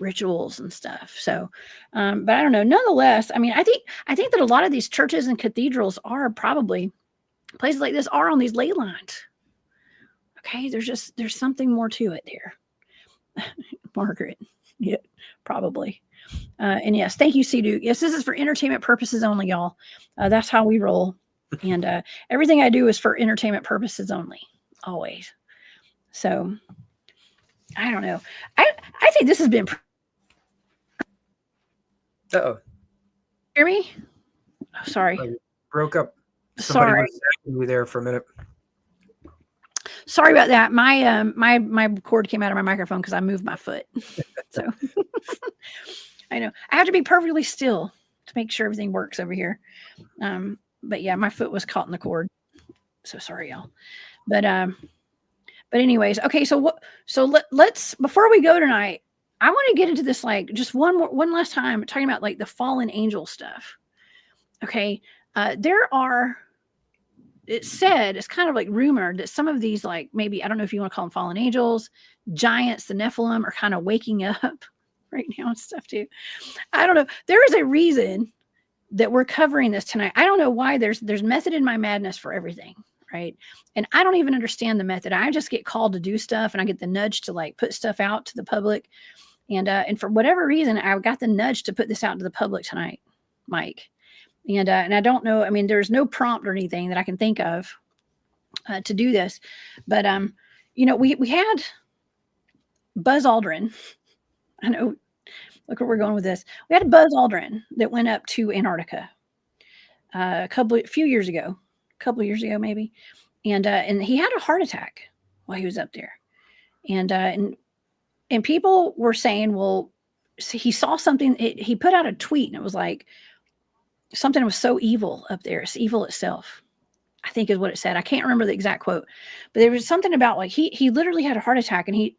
rituals and stuff. So, but I don't know. Nonetheless, I mean, I think that a lot of these churches and cathedrals are probably places like this are on these ley lines. Okay, there's something more to it there. Margaret, yeah, probably. And yes, thank you, Sidu. Yes, this is for entertainment purposes only, y'all. That's how we roll. And everything I do is for entertainment purposes only, always. So I don't know. I think this has been. Uh-oh. Hear me? Oh, sorry. Broke up. Sorry. Was me there for a minute. Sorry about that. My cord came out of my microphone because I moved my foot. So I know I have to be perfectly still to make sure everything works over here. But yeah, my foot was caught in the cord. So sorry, y'all. But anyways, okay. So let's before we go tonight, I want to get into this like just one last time talking about like the fallen angel stuff. Okay, it's kind of like rumored that some of these, like maybe, I don't know if you want to call them fallen angels, giants, the Nephilim are kind of waking up right now and stuff too. I don't know. There is a reason that we're covering this tonight. I don't know why. There's method in my madness for everything, right? And I don't even understand the method. I just get called to do stuff and I get the nudge to like put stuff out to the public. And for whatever reason, I got the nudge to put this out to the public tonight, Mike. And I don't know. I mean, there's no prompt or anything that I can think of to do this. But, you know, we had Buzz Aldrin. I know Look where we're going with this. We had a Buzz Aldrin that went up to Antarctica a few years ago, maybe, and he had a heart attack while he was up there, and people were saying, well, he saw something. He put out a tweet, and it was like something was so evil up there. It's evil itself, I think is what it said. I can't remember the exact quote, but there was something about like he literally had a heart attack, and he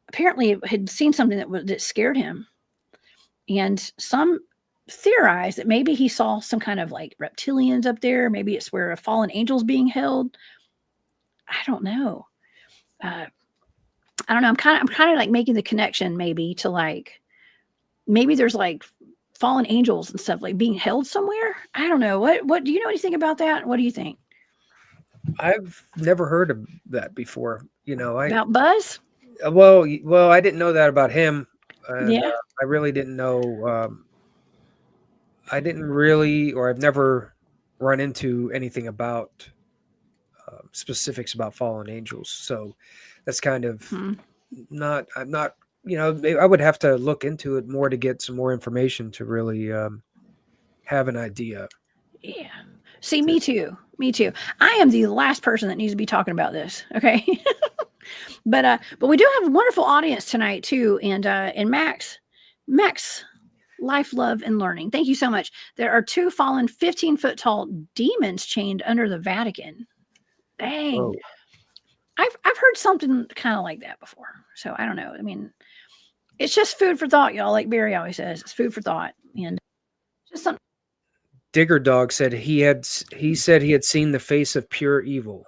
apparently had seen something that scared him. And some theorize that maybe he saw some kind of like reptilians up there. Maybe it's where a fallen angel's being held. I don't know. I don't know. I'm kind of like making the connection maybe to like, maybe there's like fallen angels and stuff like being held somewhere. I don't know. What do you know anything about that? What do you think? I've never heard of that before. About Buzz? Well, I didn't know that about him. Yeah. I really didn't know. I didn't really, or I've never run into anything about specifics about fallen angels. So that's kind of I'm not, I would have to look into it more to get some more information to really have an idea. Yeah. See, me too. I am the last person that needs to be talking about this. Okay. But we do have a wonderful audience tonight too. And Max, life, love, and learning. Thank you so much. There are 2 fallen 15-foot tall demons chained under the Vatican. Dang. Whoa. I've heard something kind of like that before. So I don't know. I mean, it's just food for thought, y'all. Like Barry always says, it's food for thought. And just something. Digger Dog said he said he had seen the face of pure evil.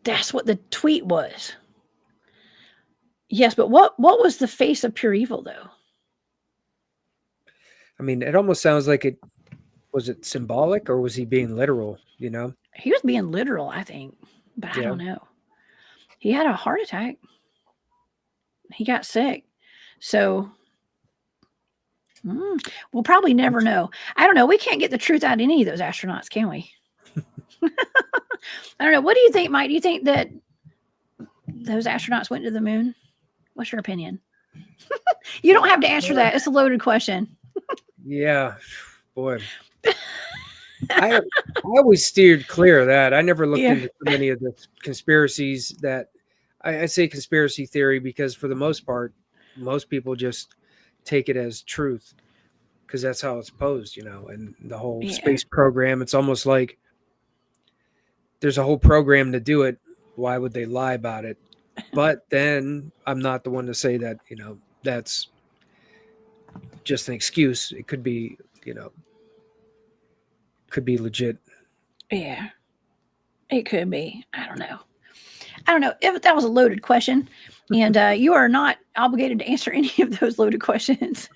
That's what the tweet was. Yes, but what was the face of pure evil though? I mean, it almost sounds like it was it symbolic or was he being literal, He was being literal, I think, but I don't know. He had a heart attack. He got sick. So we'll probably never know. I don't know. We can't get the truth out of any of those astronauts, can we? I don't know. What do you think, Mike? Do you think that those astronauts went to the moon? What's your opinion? You don't have to answer that. It's a loaded question. Yeah, boy. I always steered clear of that. I never looked into too many of the conspiracies that I say conspiracy theory because for the most part, most people just take it as truth because that's how it's posed, and the whole space program. It's almost like there's a whole program to do it. Why would they lie about it? But then I'm not the one to say that, that's just an excuse. It could be, could be legit. Yeah, it could be. I don't know if that was a loaded question, and you are not obligated to answer any of those loaded questions.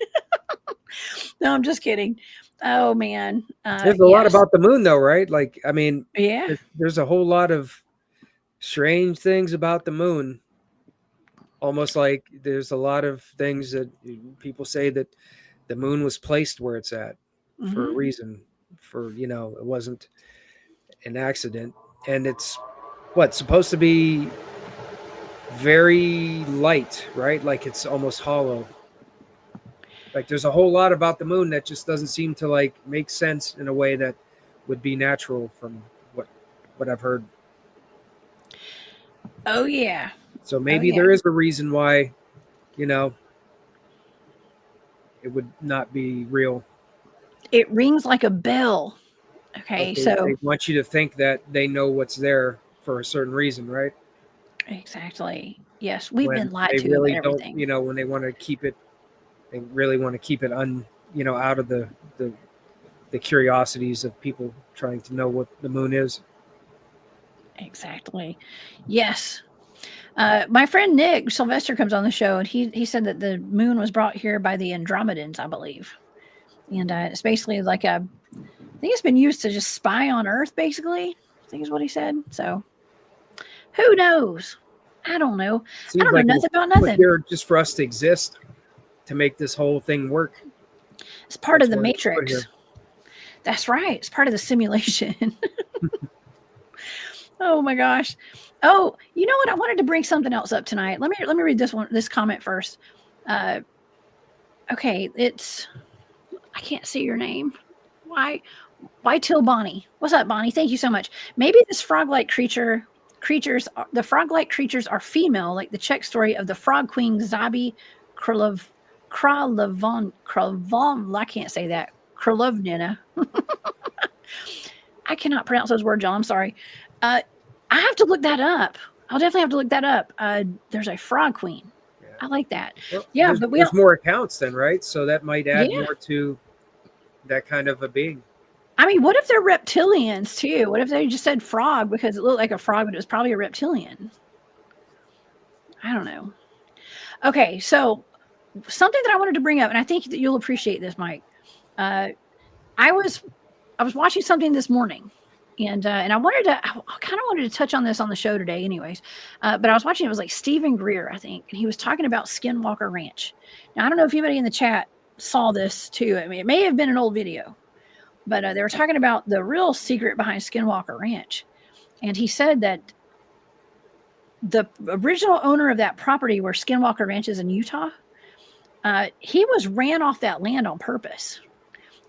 No, I'm just kidding. Oh man, there's a lot about the moon, though, right? Like, I mean, there's a whole lot of strange things about the moon. Almost like there's a lot of things that people say that the moon was placed where it's at for a reason. For it wasn't an accident, and it's supposed to be very light, right? Like it's almost hollow. Like there's a whole lot about the moon that just doesn't seem to like make sense in a way that would be natural from what I've heard. Oh yeah. So maybe there is a reason why, it would not be real. It rings like a bell. Okay, so they want you to think that they know what's there for a certain reason, right? Exactly. Yes, we've been lied to. They really about everything. don't, when they want to keep it, they really want to keep it out of the curiosities of people trying to know what the moon is. Exactly. Yes. My friend Nick Sylvester comes on the show, and he said that the moon was brought here by the Andromedans, I believe. And it's basically like I think it's been used to just spy on Earth, basically, I think is what he said. So who knows? I don't know. I don't know nothing about nothing. Here just for us to exist, to make this whole thing work. It's part of the Matrix. That's right. It's part of the simulation. Oh my gosh. Oh, you know what? I wanted to bring something else up tonight. Let me read this comment first. Okay, I can't see your name. Why till Bonnie? What's up, Bonnie? Thank you so much. Maybe this frog-like the frog-like creatures are female, like the Czech story of the frog queen Zabi Kralovon. I can't say that. Kralovnina. I cannot pronounce those words, John. I'm sorry. I have to look that up. I'll definitely have to look that up. There's a frog queen. Yeah. I like that. Well, yeah, but there's more accounts then, right? So that might add more to that kind of a being. I mean, what if they're reptilians too? What if they just said frog because it looked like a frog, but it was probably a reptilian? I don't know. Okay, so something that I wanted to bring up, and I think that you'll appreciate this, Mike. I was watching something this morning, and I kind of wanted to touch on this on the show today, anyways. But I was watching. It was like Stephen Greer, I think, and he was talking about Skinwalker Ranch. Now I don't know if anybody in the chat saw this too. I mean, it may have been an old video. But they were talking about the real secret behind Skinwalker Ranch. And he said that the original owner of that property where Skinwalker Ranch is in Utah, he was ran off that land on purpose.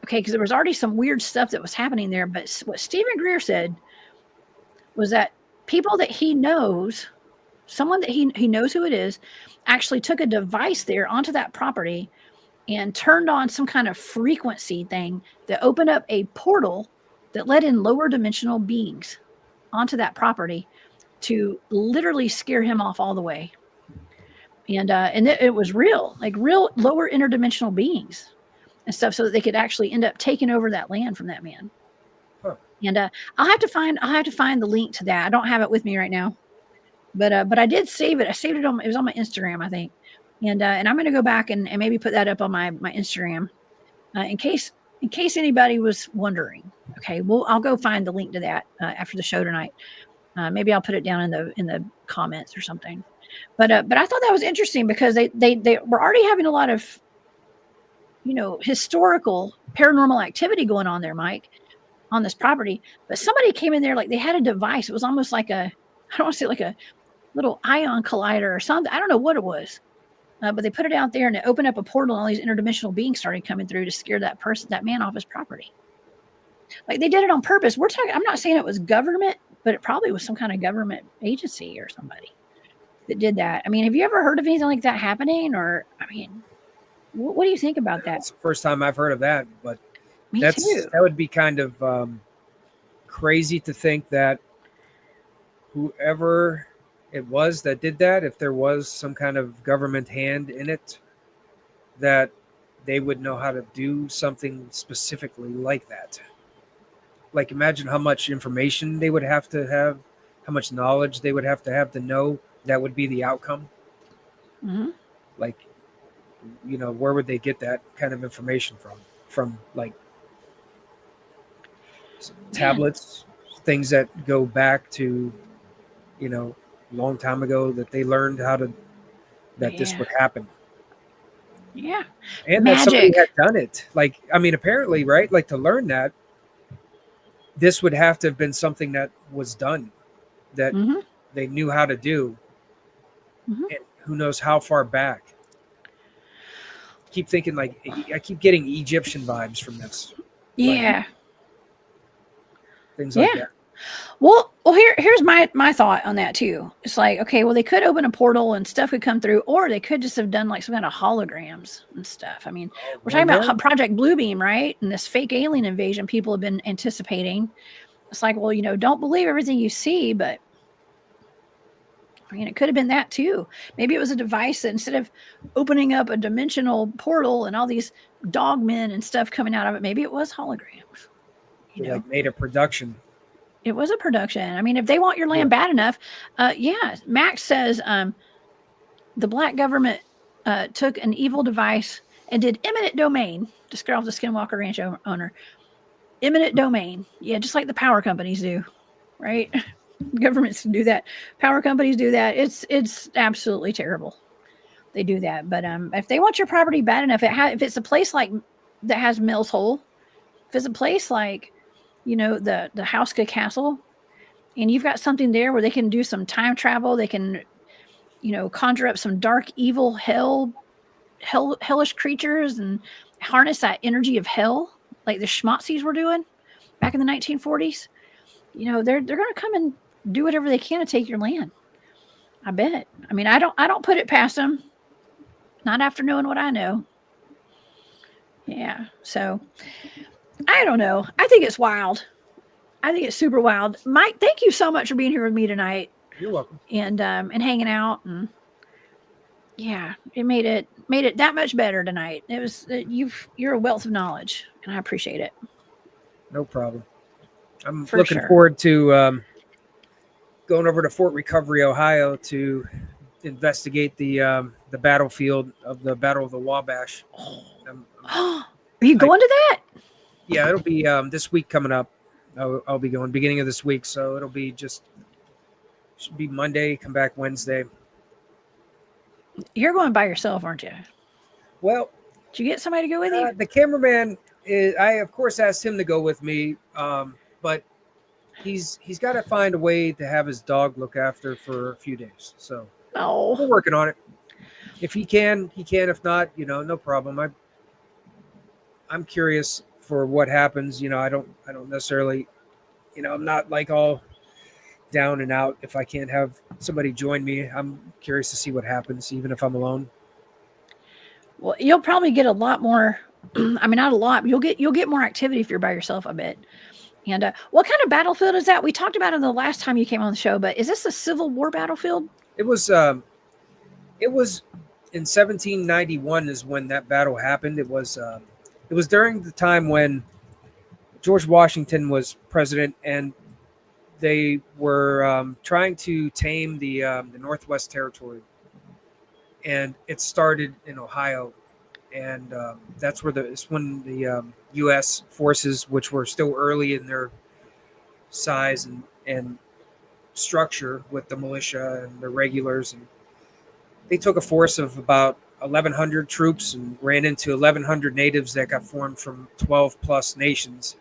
Okay, because there was already some weird stuff that was happening there. But what Stephen Greer said was that people that he knows, someone that he knows who it is, actually took a device there onto that property and turned on some kind of frequency thing that opened up a portal that let in lower dimensional beings onto that property to literally scare him off all the way. And it was real, like real lower interdimensional beings and stuff, so that they could actually end up taking over that land from that man. Huh. And I'll have to find the link to that. I don't have it with me right now, but I did save it. I saved it it was on my Instagram, I think. And I'm going to go back and maybe put that up on my Instagram in case anybody was wondering. Okay, I'll go find the link to that after the show tonight. Maybe I'll put it down in the comments or something. But I thought that was interesting because they were already having a lot of historical paranormal activity going on there, Mike, on this property. But somebody came in there like they had a device. It was almost like I don't want to say like a little ion collider or something. I don't know what it was. But they put it out there and it opened up a portal and all these interdimensional beings started coming through to scare that man off his property. Like they did it on purpose. I'm not saying it was government, but it probably was some kind of government agency or somebody that did that. I mean, have you ever heard of anything like that happening? Or, I mean, what do you think about that? It's the first time I've heard of that, but Me too. That would be kind of crazy to think that whoever it was that did that, if there was some kind of government hand in it, that they would know how to do something specifically like that. Like imagine how much information they would have to have, how much knowledge they would have to know that would be the outcome. Mm-hmm. Like, where would they get that kind of information from like tablets, things that go back to, long time ago that they learned that this would happen. Yeah. And that somebody had done it. Like, I mean, apparently, right? Like to learn that, this would have to have been something that was done that they knew how to do. Mm-hmm. And who knows how far back. Keep thinking I keep getting Egyptian vibes from this. Yeah. Things like that. Well, here's my thought on that too. It's like, okay, well, they could open a portal and stuff could come through, or they could just have done like some kind of holograms and stuff. I mean, we're talking about Project Bluebeam, right? And this fake alien invasion people have been anticipating. It's like, well, don't believe everything you see, but I mean, it could have been that too. Maybe it was a device that instead of opening up a dimensional portal and all these dogmen and stuff coming out of it, maybe it was holograms. Like made a production. It was a production. I mean, if they want your land bad enough, Max says the black government took an evil device and did eminent domain to scare off the Skinwalker Ranch owner. Eminent domain. Yeah, just like the power companies do, right? Governments do that. Power companies do that. It's absolutely terrible. They do that. But if they want your property bad enough, if it's a place like that has Mills Hole, if it's a place like the Houska Castle, and you've got something there where they can do some time travel, they can, conjure up some dark, evil hell hellish creatures and harness that energy of hell, like the schmazzies were doing back in the 1940s, they're going to come and do whatever they can to take your land. I bet. I mean, I don't put it past them. Not after knowing what I know. Yeah. So I don't know. I think it's wild. I think it's super wild. Mike, thank you so much for being here with me tonight. You're welcome. And hanging out, and yeah, it made it that much better tonight. It was you're a wealth of knowledge, and I appreciate it. No problem. I'm looking forward to going over to Fort Recovery, Ohio, to investigate the battlefield of the Battle of the Wabash. Are you going to that? Yeah, it'll be this week coming up. I'll be going beginning of this week, so it'll be should be Monday, come back Wednesday. You're going by yourself, aren't you? Well, did you get somebody to go with you? The cameraman I of course asked him to go with me, but he's got to find a way to have his dog look after for a few days. So we're working on it. If he can, he can. If not, no problem. I'm curious for what happens. I don't necessarily, I'm not like all down and out if I can't have somebody join me. I'm curious to see what happens, even if I'm alone. Well, you'll probably get a lot more. I mean, not a lot. But you'll get more activity if you're by yourself, I bet. And what kind of battlefield is that? We talked about it the last time you came on the show, but is this a Civil War battlefield? It was in 1791 is when that battle happened. It was during the time when George Washington was president, and they were trying to tame the Northwest Territory, and it started in Ohio, and that's where when the U.S. forces, which were still early in their size and structure with the militia and the regulars, and they took a force of about 1,100 troops and ran into 1,100 natives that got formed from 12 plus nations,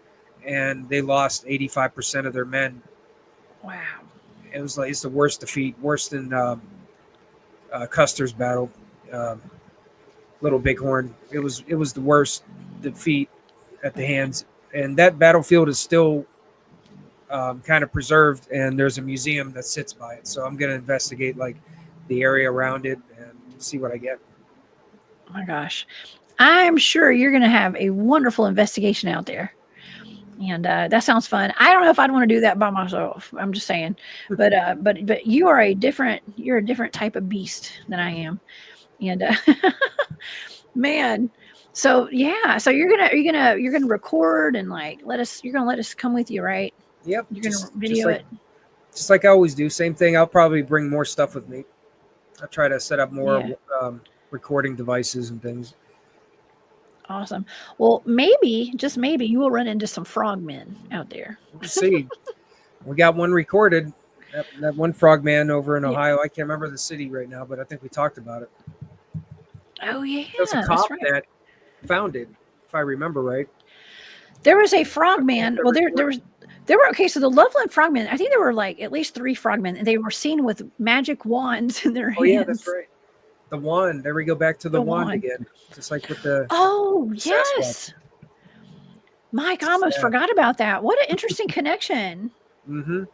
and they lost 85% of their men. Wow. It's the worst defeat, worse than Custer's battle, Little Bighorn. It was the worst defeat at the hands, and that battlefield is still kind of preserved, and there's a museum that sits by it. So I'm going to investigate the area around it and see what I get. Oh my gosh. I'm sure you're going to have a wonderful investigation out there. And that sounds fun. I don't know if I'd want to do that by myself. I'm just saying, but you're a different type of beast than I am. And man, so yeah, so you're gonna record and you're gonna let us come with you, right? Yep. You're gonna video it. Just like I always do. Same thing. I'll probably bring more stuff with me. I'll try to set up more recording devices and things. Awesome. Well, maybe, just maybe, you will run into some frogmen out there. We'll see. We got one recorded. That one frogman over in Ohio. I can't remember the city right now, but I think we talked about it. Oh, yeah. There's a cop that found it, if I remember right. There was a frogman. Well, there were, okay, so the Loveland frogmen, I think there were at least 3 frogmen, and they were seen with magic wands in their hands. Oh, yeah, that's right. The wand. There we go back to the wand again. Just like with the... Oh, yes. Mike, I almost forgot about that. What an interesting connection. Mm-hmm.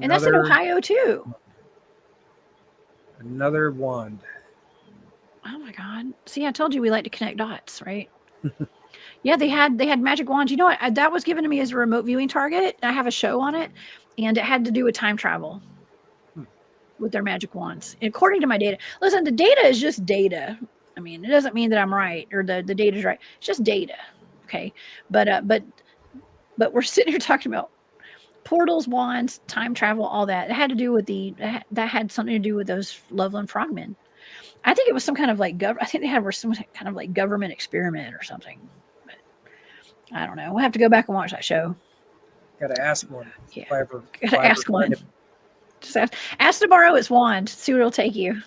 And that's in Ohio, too. Another wand. Oh, my God. See, I told you we like to connect dots, right? Yeah, they had magic wands. You know what? That was given to me as a remote viewing target. I have a show on it, and it had to do with time travel. With their magic wands, according to my data. Listen, the data is just data. I mean, it doesn't mean that I'm right or the data is right. It's just data, okay? But we're sitting here talking about portals, wands, time travel, all that. It had to do with that had something to do with those Loveland frogmen. I think it was some kind of I think they were some kind of government experiment or something. But I don't know. We'll have to go back and watch that show. Got to ask one. Yeah. Gotta ask one. Just ask to borrow its wand. See where it'll take you.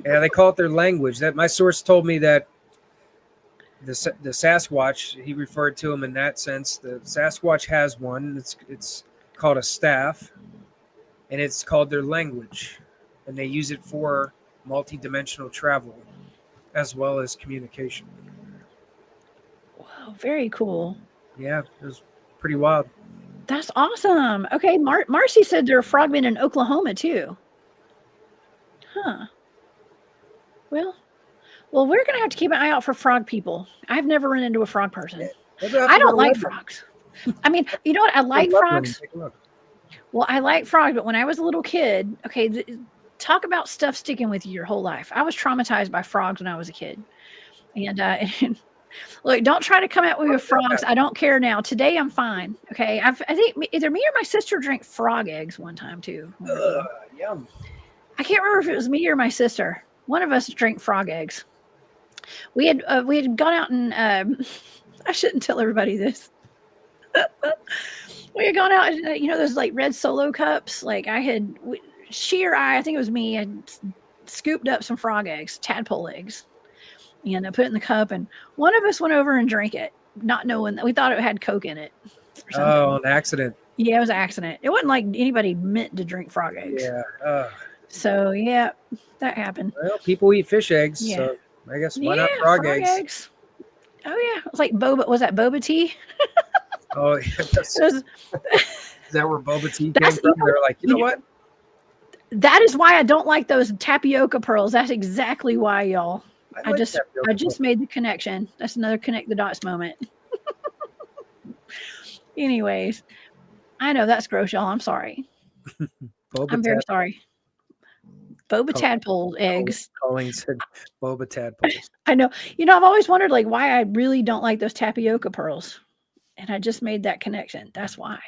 Yeah, they call it their language. That my source told me that the Sasquatch, he referred to him in that sense. The Sasquatch has one. It's called a staff, and it's called their language, and they use it for multi-dimensional travel. as well as communication. Wow, very cool. Yeah, it was pretty wild. That's awesome. Okay, Marcy said there are frogmen in Oklahoma too. Huh. Well, we're gonna have to keep an eye out for frog people. I've never run into a frog person. I don't like frogs. I mean, you know what? I like frogs. Well, I like frogs, but when I was a little kid, okay, talk about stuff sticking with you your whole life. I was traumatized by frogs when I was a kid. And look, don't try to come at me with frogs. I don't care now. Today, I'm fine. Okay. I think either me or my sister drank frog eggs one time too. Yum. I can't remember if it was me or my sister. One of us drank frog eggs. We had gone out and I shouldn't tell everybody this. We had gone out, and, those like red Solo cups. Like I think it was me, had scooped up some frog eggs, tadpole eggs, and I put it in the cup. And one of us went over and drank it, not knowing that we thought it had Coke in it. Oh, an accident. Yeah, it was an accident. It wasn't like anybody meant to drink frog eggs. Yeah. So yeah, that happened. Well, people eat fish eggs, so I guess why not frog eggs? Oh yeah, it was like boba. Was that boba tea? Oh, yeah. Is that where boba tea came from? They're like, you know what? That is why I don't like those tapioca pearls. That's exactly why, y'all. I just made the connection. That's another connect the dots moment. Anyways, I know that's gross, y'all. I'm sorry. I'm very sorry. Boba tadpole eggs. Colleen said boba tadpoles. I know. I've always wondered like why I really don't like those tapioca pearls. And I just made that connection. That's why.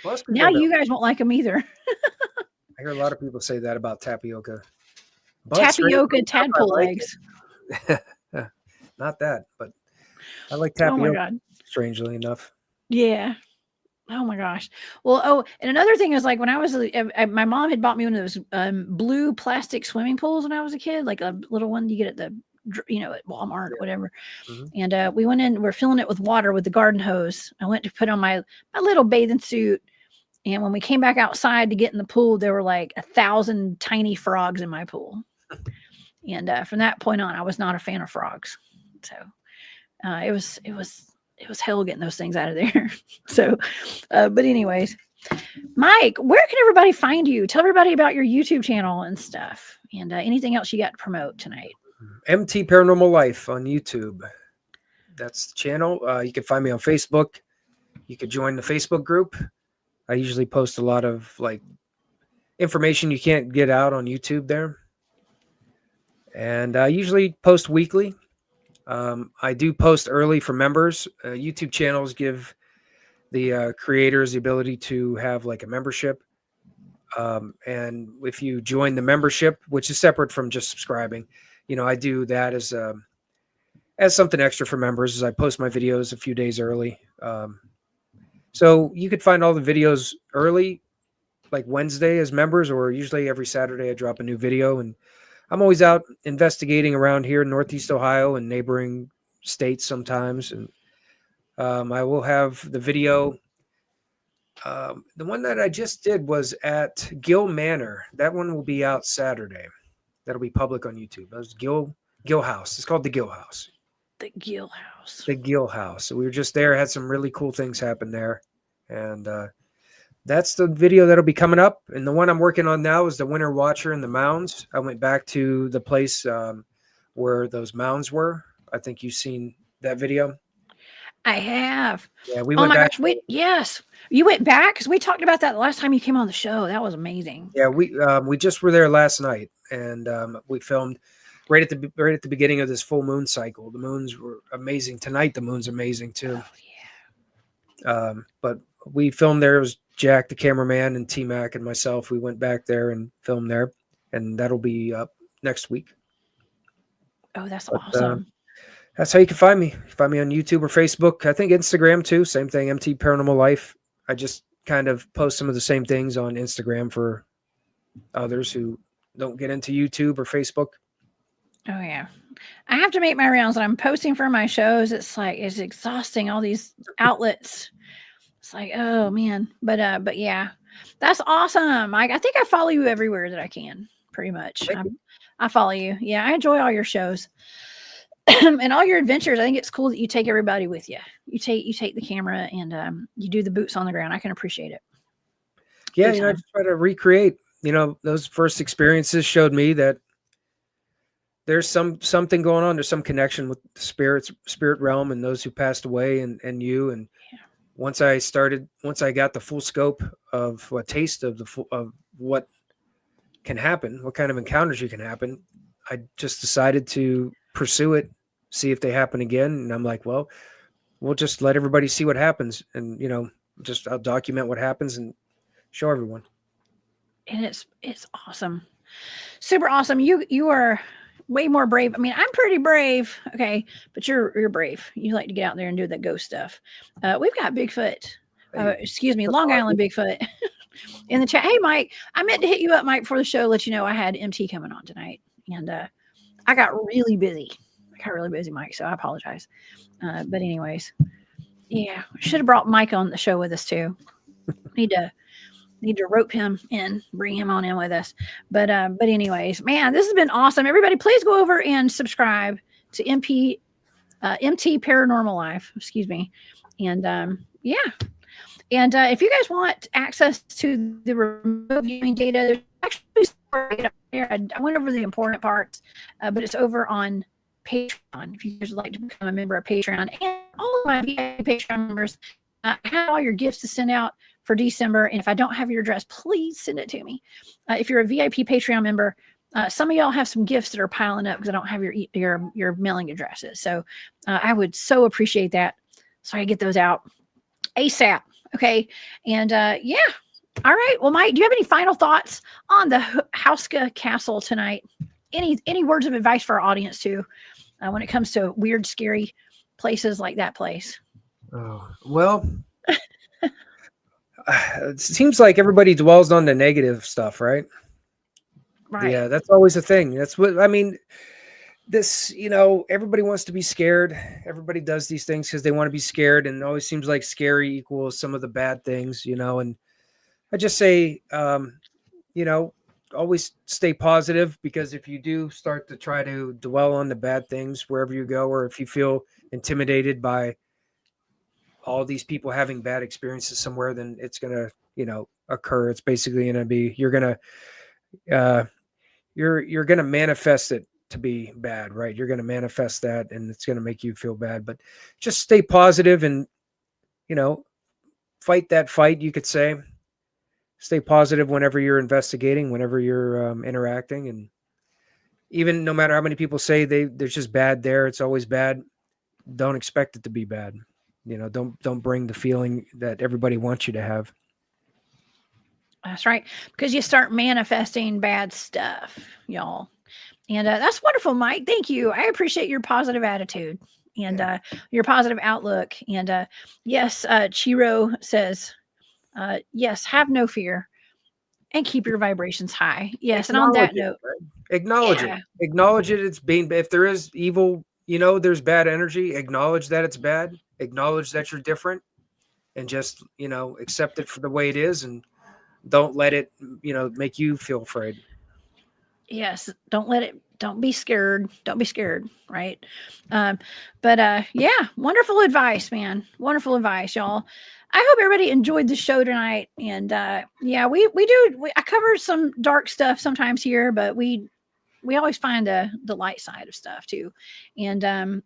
Well, now you guys won't like them either. I hear a lot of people say that about tapioca. Tapioca tadpole eggs. Not that, but I like tapioca. Oh my God. Strangely enough. Yeah. Oh my gosh. Well, and another thing is like when I was, my mom had bought me one of those blue plastic swimming pools when I was a kid, like a little one you get at the, at Walmart or whatever. Mm-hmm. And we went in, we're filling it with water with the garden hose. I went to put on my little bathing suit. And when we came back outside to get in the pool, there were like 1,000 tiny frogs in my pool. And from that point on, I was not a fan of frogs. So it was hell getting those things out of there. So, but anyways, Mike, where can everybody find you? Tell everybody about your YouTube channel and stuff, and anything else you got to promote tonight. MT Paranormal Life on YouTube. That's the channel. You can find me on Facebook. You could join the Facebook group. I usually post a lot of like information you can't get out on YouTube there. And I usually post weekly. I do post early for members. YouTube channels give the creators the ability to have like a membership. And if you join the membership, which is separate from just subscribing, I do that as something extra for members, as I post my videos a few days early. So you could find all the videos early, like Wednesday as members, or usually every Saturday I drop a new video. And I'm always out investigating around here in Northeast Ohio and neighboring states sometimes. And I will have the video. The one that I just did was at Gill Manor. That one will be out Saturday. That'll be public on YouTube. That was Gill House. It's called the Gill House. The Gill House. The Gill House. So we were just there, had some really cool things happen there. And that's the video that'll be coming up. And the one I'm working on now is the Winter Watcher and the Mounds. I went back to the place where those mounds were. I think you've seen that video. I have. Yeah, we went back. Gosh, yes. You went back? Because we talked about that the last time you came on the show. That was amazing. Yeah, we just were there last night, and we filmed right at the beginning of this full moon cycle. The moons were amazing. Tonight, the moon's amazing too. Oh, yeah. But we filmed there. It was Jack, the cameraman, and T-Mac and myself. We went back there and filmed there, and that'll be up next week. Oh, that's awesome. That's how you can find me. You can find me on YouTube or Facebook. I think Instagram too. Same thing, MT Paranormal Life. I just kind of post some of the same things on Instagram for others who don't get into YouTube or Facebook. Oh, yeah. I have to make my rounds. I'm posting for my shows. It's exhausting, all these outlets. It's like, oh, man. But yeah, that's awesome. I think I follow you everywhere that I can, pretty much. I follow you. Yeah, I enjoy all your shows and all your adventures. I think it's cool that you take everybody with you. You take the camera and you do the boots on the ground. I can appreciate it. Yeah, I just try to recreate. Those first experiences showed me that there's something going on. There's some connection with the spirit realm, and those who passed away, and you. And once I got the full scope of a taste of of what can happen, what kind of encounters you can happen, I just decided to pursue it, see if they happen again. And I'm like, well, we'll just let everybody see what happens, and I'll document what happens and show everyone. And it's awesome, super awesome. You are way more brave. I mean, I'm pretty brave, okay, but you're brave. You like to get out there and do that ghost stuff. We've got Bigfoot, Long Island Bigfoot in the chat. Hey, Mike, I meant to hit you up, Mike, before the show, let you know I had MT coming on tonight, and I got really busy. Mike, so I apologize. But anyways, yeah, should have brought Mike on the show with us too. Need to rope him in, bring him on in with us. But anyways, man, this has been awesome. Everybody, please go over and subscribe to MT Paranormal Life. Excuse me. And yeah. And if you guys want access to the remote viewing data, there's actually right up there. I went over the important parts, but it's over on Patreon. If you guys would like to become a member of Patreon, and all of my VIP Patreon members, I have all your gifts to send out for December. And if I don't have your address, please send it to me. If you're a VIP Patreon member, some of y'all have some gifts that are piling up because I don't have your mailing addresses. So I would so appreciate that. So I get those out ASAP. Okay. And yeah. All right. Well, Mike, do you have any final thoughts on the Houska Castle tonight? Any words of advice for our audience too, when it comes to weird, scary places like that place? Oh, well, it seems like everybody dwells on the negative stuff, right? Right. Yeah, that's always a thing. That's what I mean. This, everybody wants to be scared. Everybody does these things because they want to be scared, and it always seems like scary equals some of the bad things, and I just say, always stay positive, because if you do start to try to dwell on the bad things wherever you go, or if you feel intimidated by all these people having bad experiences somewhere, then it's going to, occur. It's basically going to be, you're going to manifest it to be bad, right? You're going to manifest that, and it's going to make you feel bad. But just stay positive and, fight that fight, you could say. Stay positive whenever you're investigating, whenever you're interacting. And even no matter how many people say there's just bad there, it's always bad. Don't expect it to be bad. Don't bring the feeling that everybody wants you to have. That's right. Because you start manifesting bad stuff, y'all. And that's wonderful, Mike. Thank you. I appreciate your positive attitude and your positive outlook. And yes, Chiro says, yes, have no fear and keep your vibrations high. Yes. And on that note, acknowledge it. Acknowledge it. It's being, if there is evil, there's bad energy, acknowledge that it's bad. Acknowledge that you're different, and just, accept it for the way it is, and don't let it, make you feel afraid. Yes. Don't be scared. Don't be scared. Right. But yeah, wonderful advice, man. Wonderful advice, y'all. I hope everybody enjoyed the show tonight. And yeah, I cover some dark stuff sometimes here, but we always find the light side of stuff too. And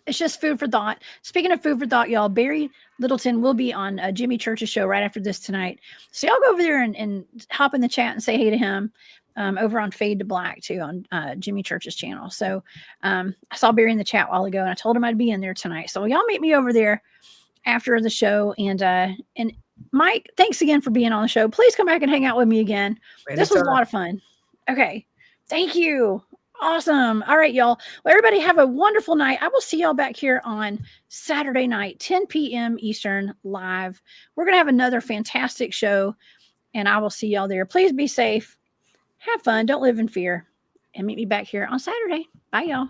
it's just food for thought. Speaking of food for thought, y'all, Barry Littleton will be on Jimmy Church's show right after this tonight. So y'all go over there and hop in the chat and say hey to him over on Fade to Black too on Jimmy Church's channel. So I saw Barry in the chat a while ago, and I told him I'd be in there tonight. So y'all meet me over there after the show. And Mike, thanks again for being on the show. Please come back and hang out with me again. This was a lot of fun. Okay. Thank you. Awesome. All right, y'all. Well, everybody have a wonderful night. I will see y'all back here on Saturday night, 10 p.m. Eastern live. We're going to have another fantastic show, and I will see y'all there. Please be safe. Have fun. Don't live in fear. And meet me back here on Saturday. Bye, y'all.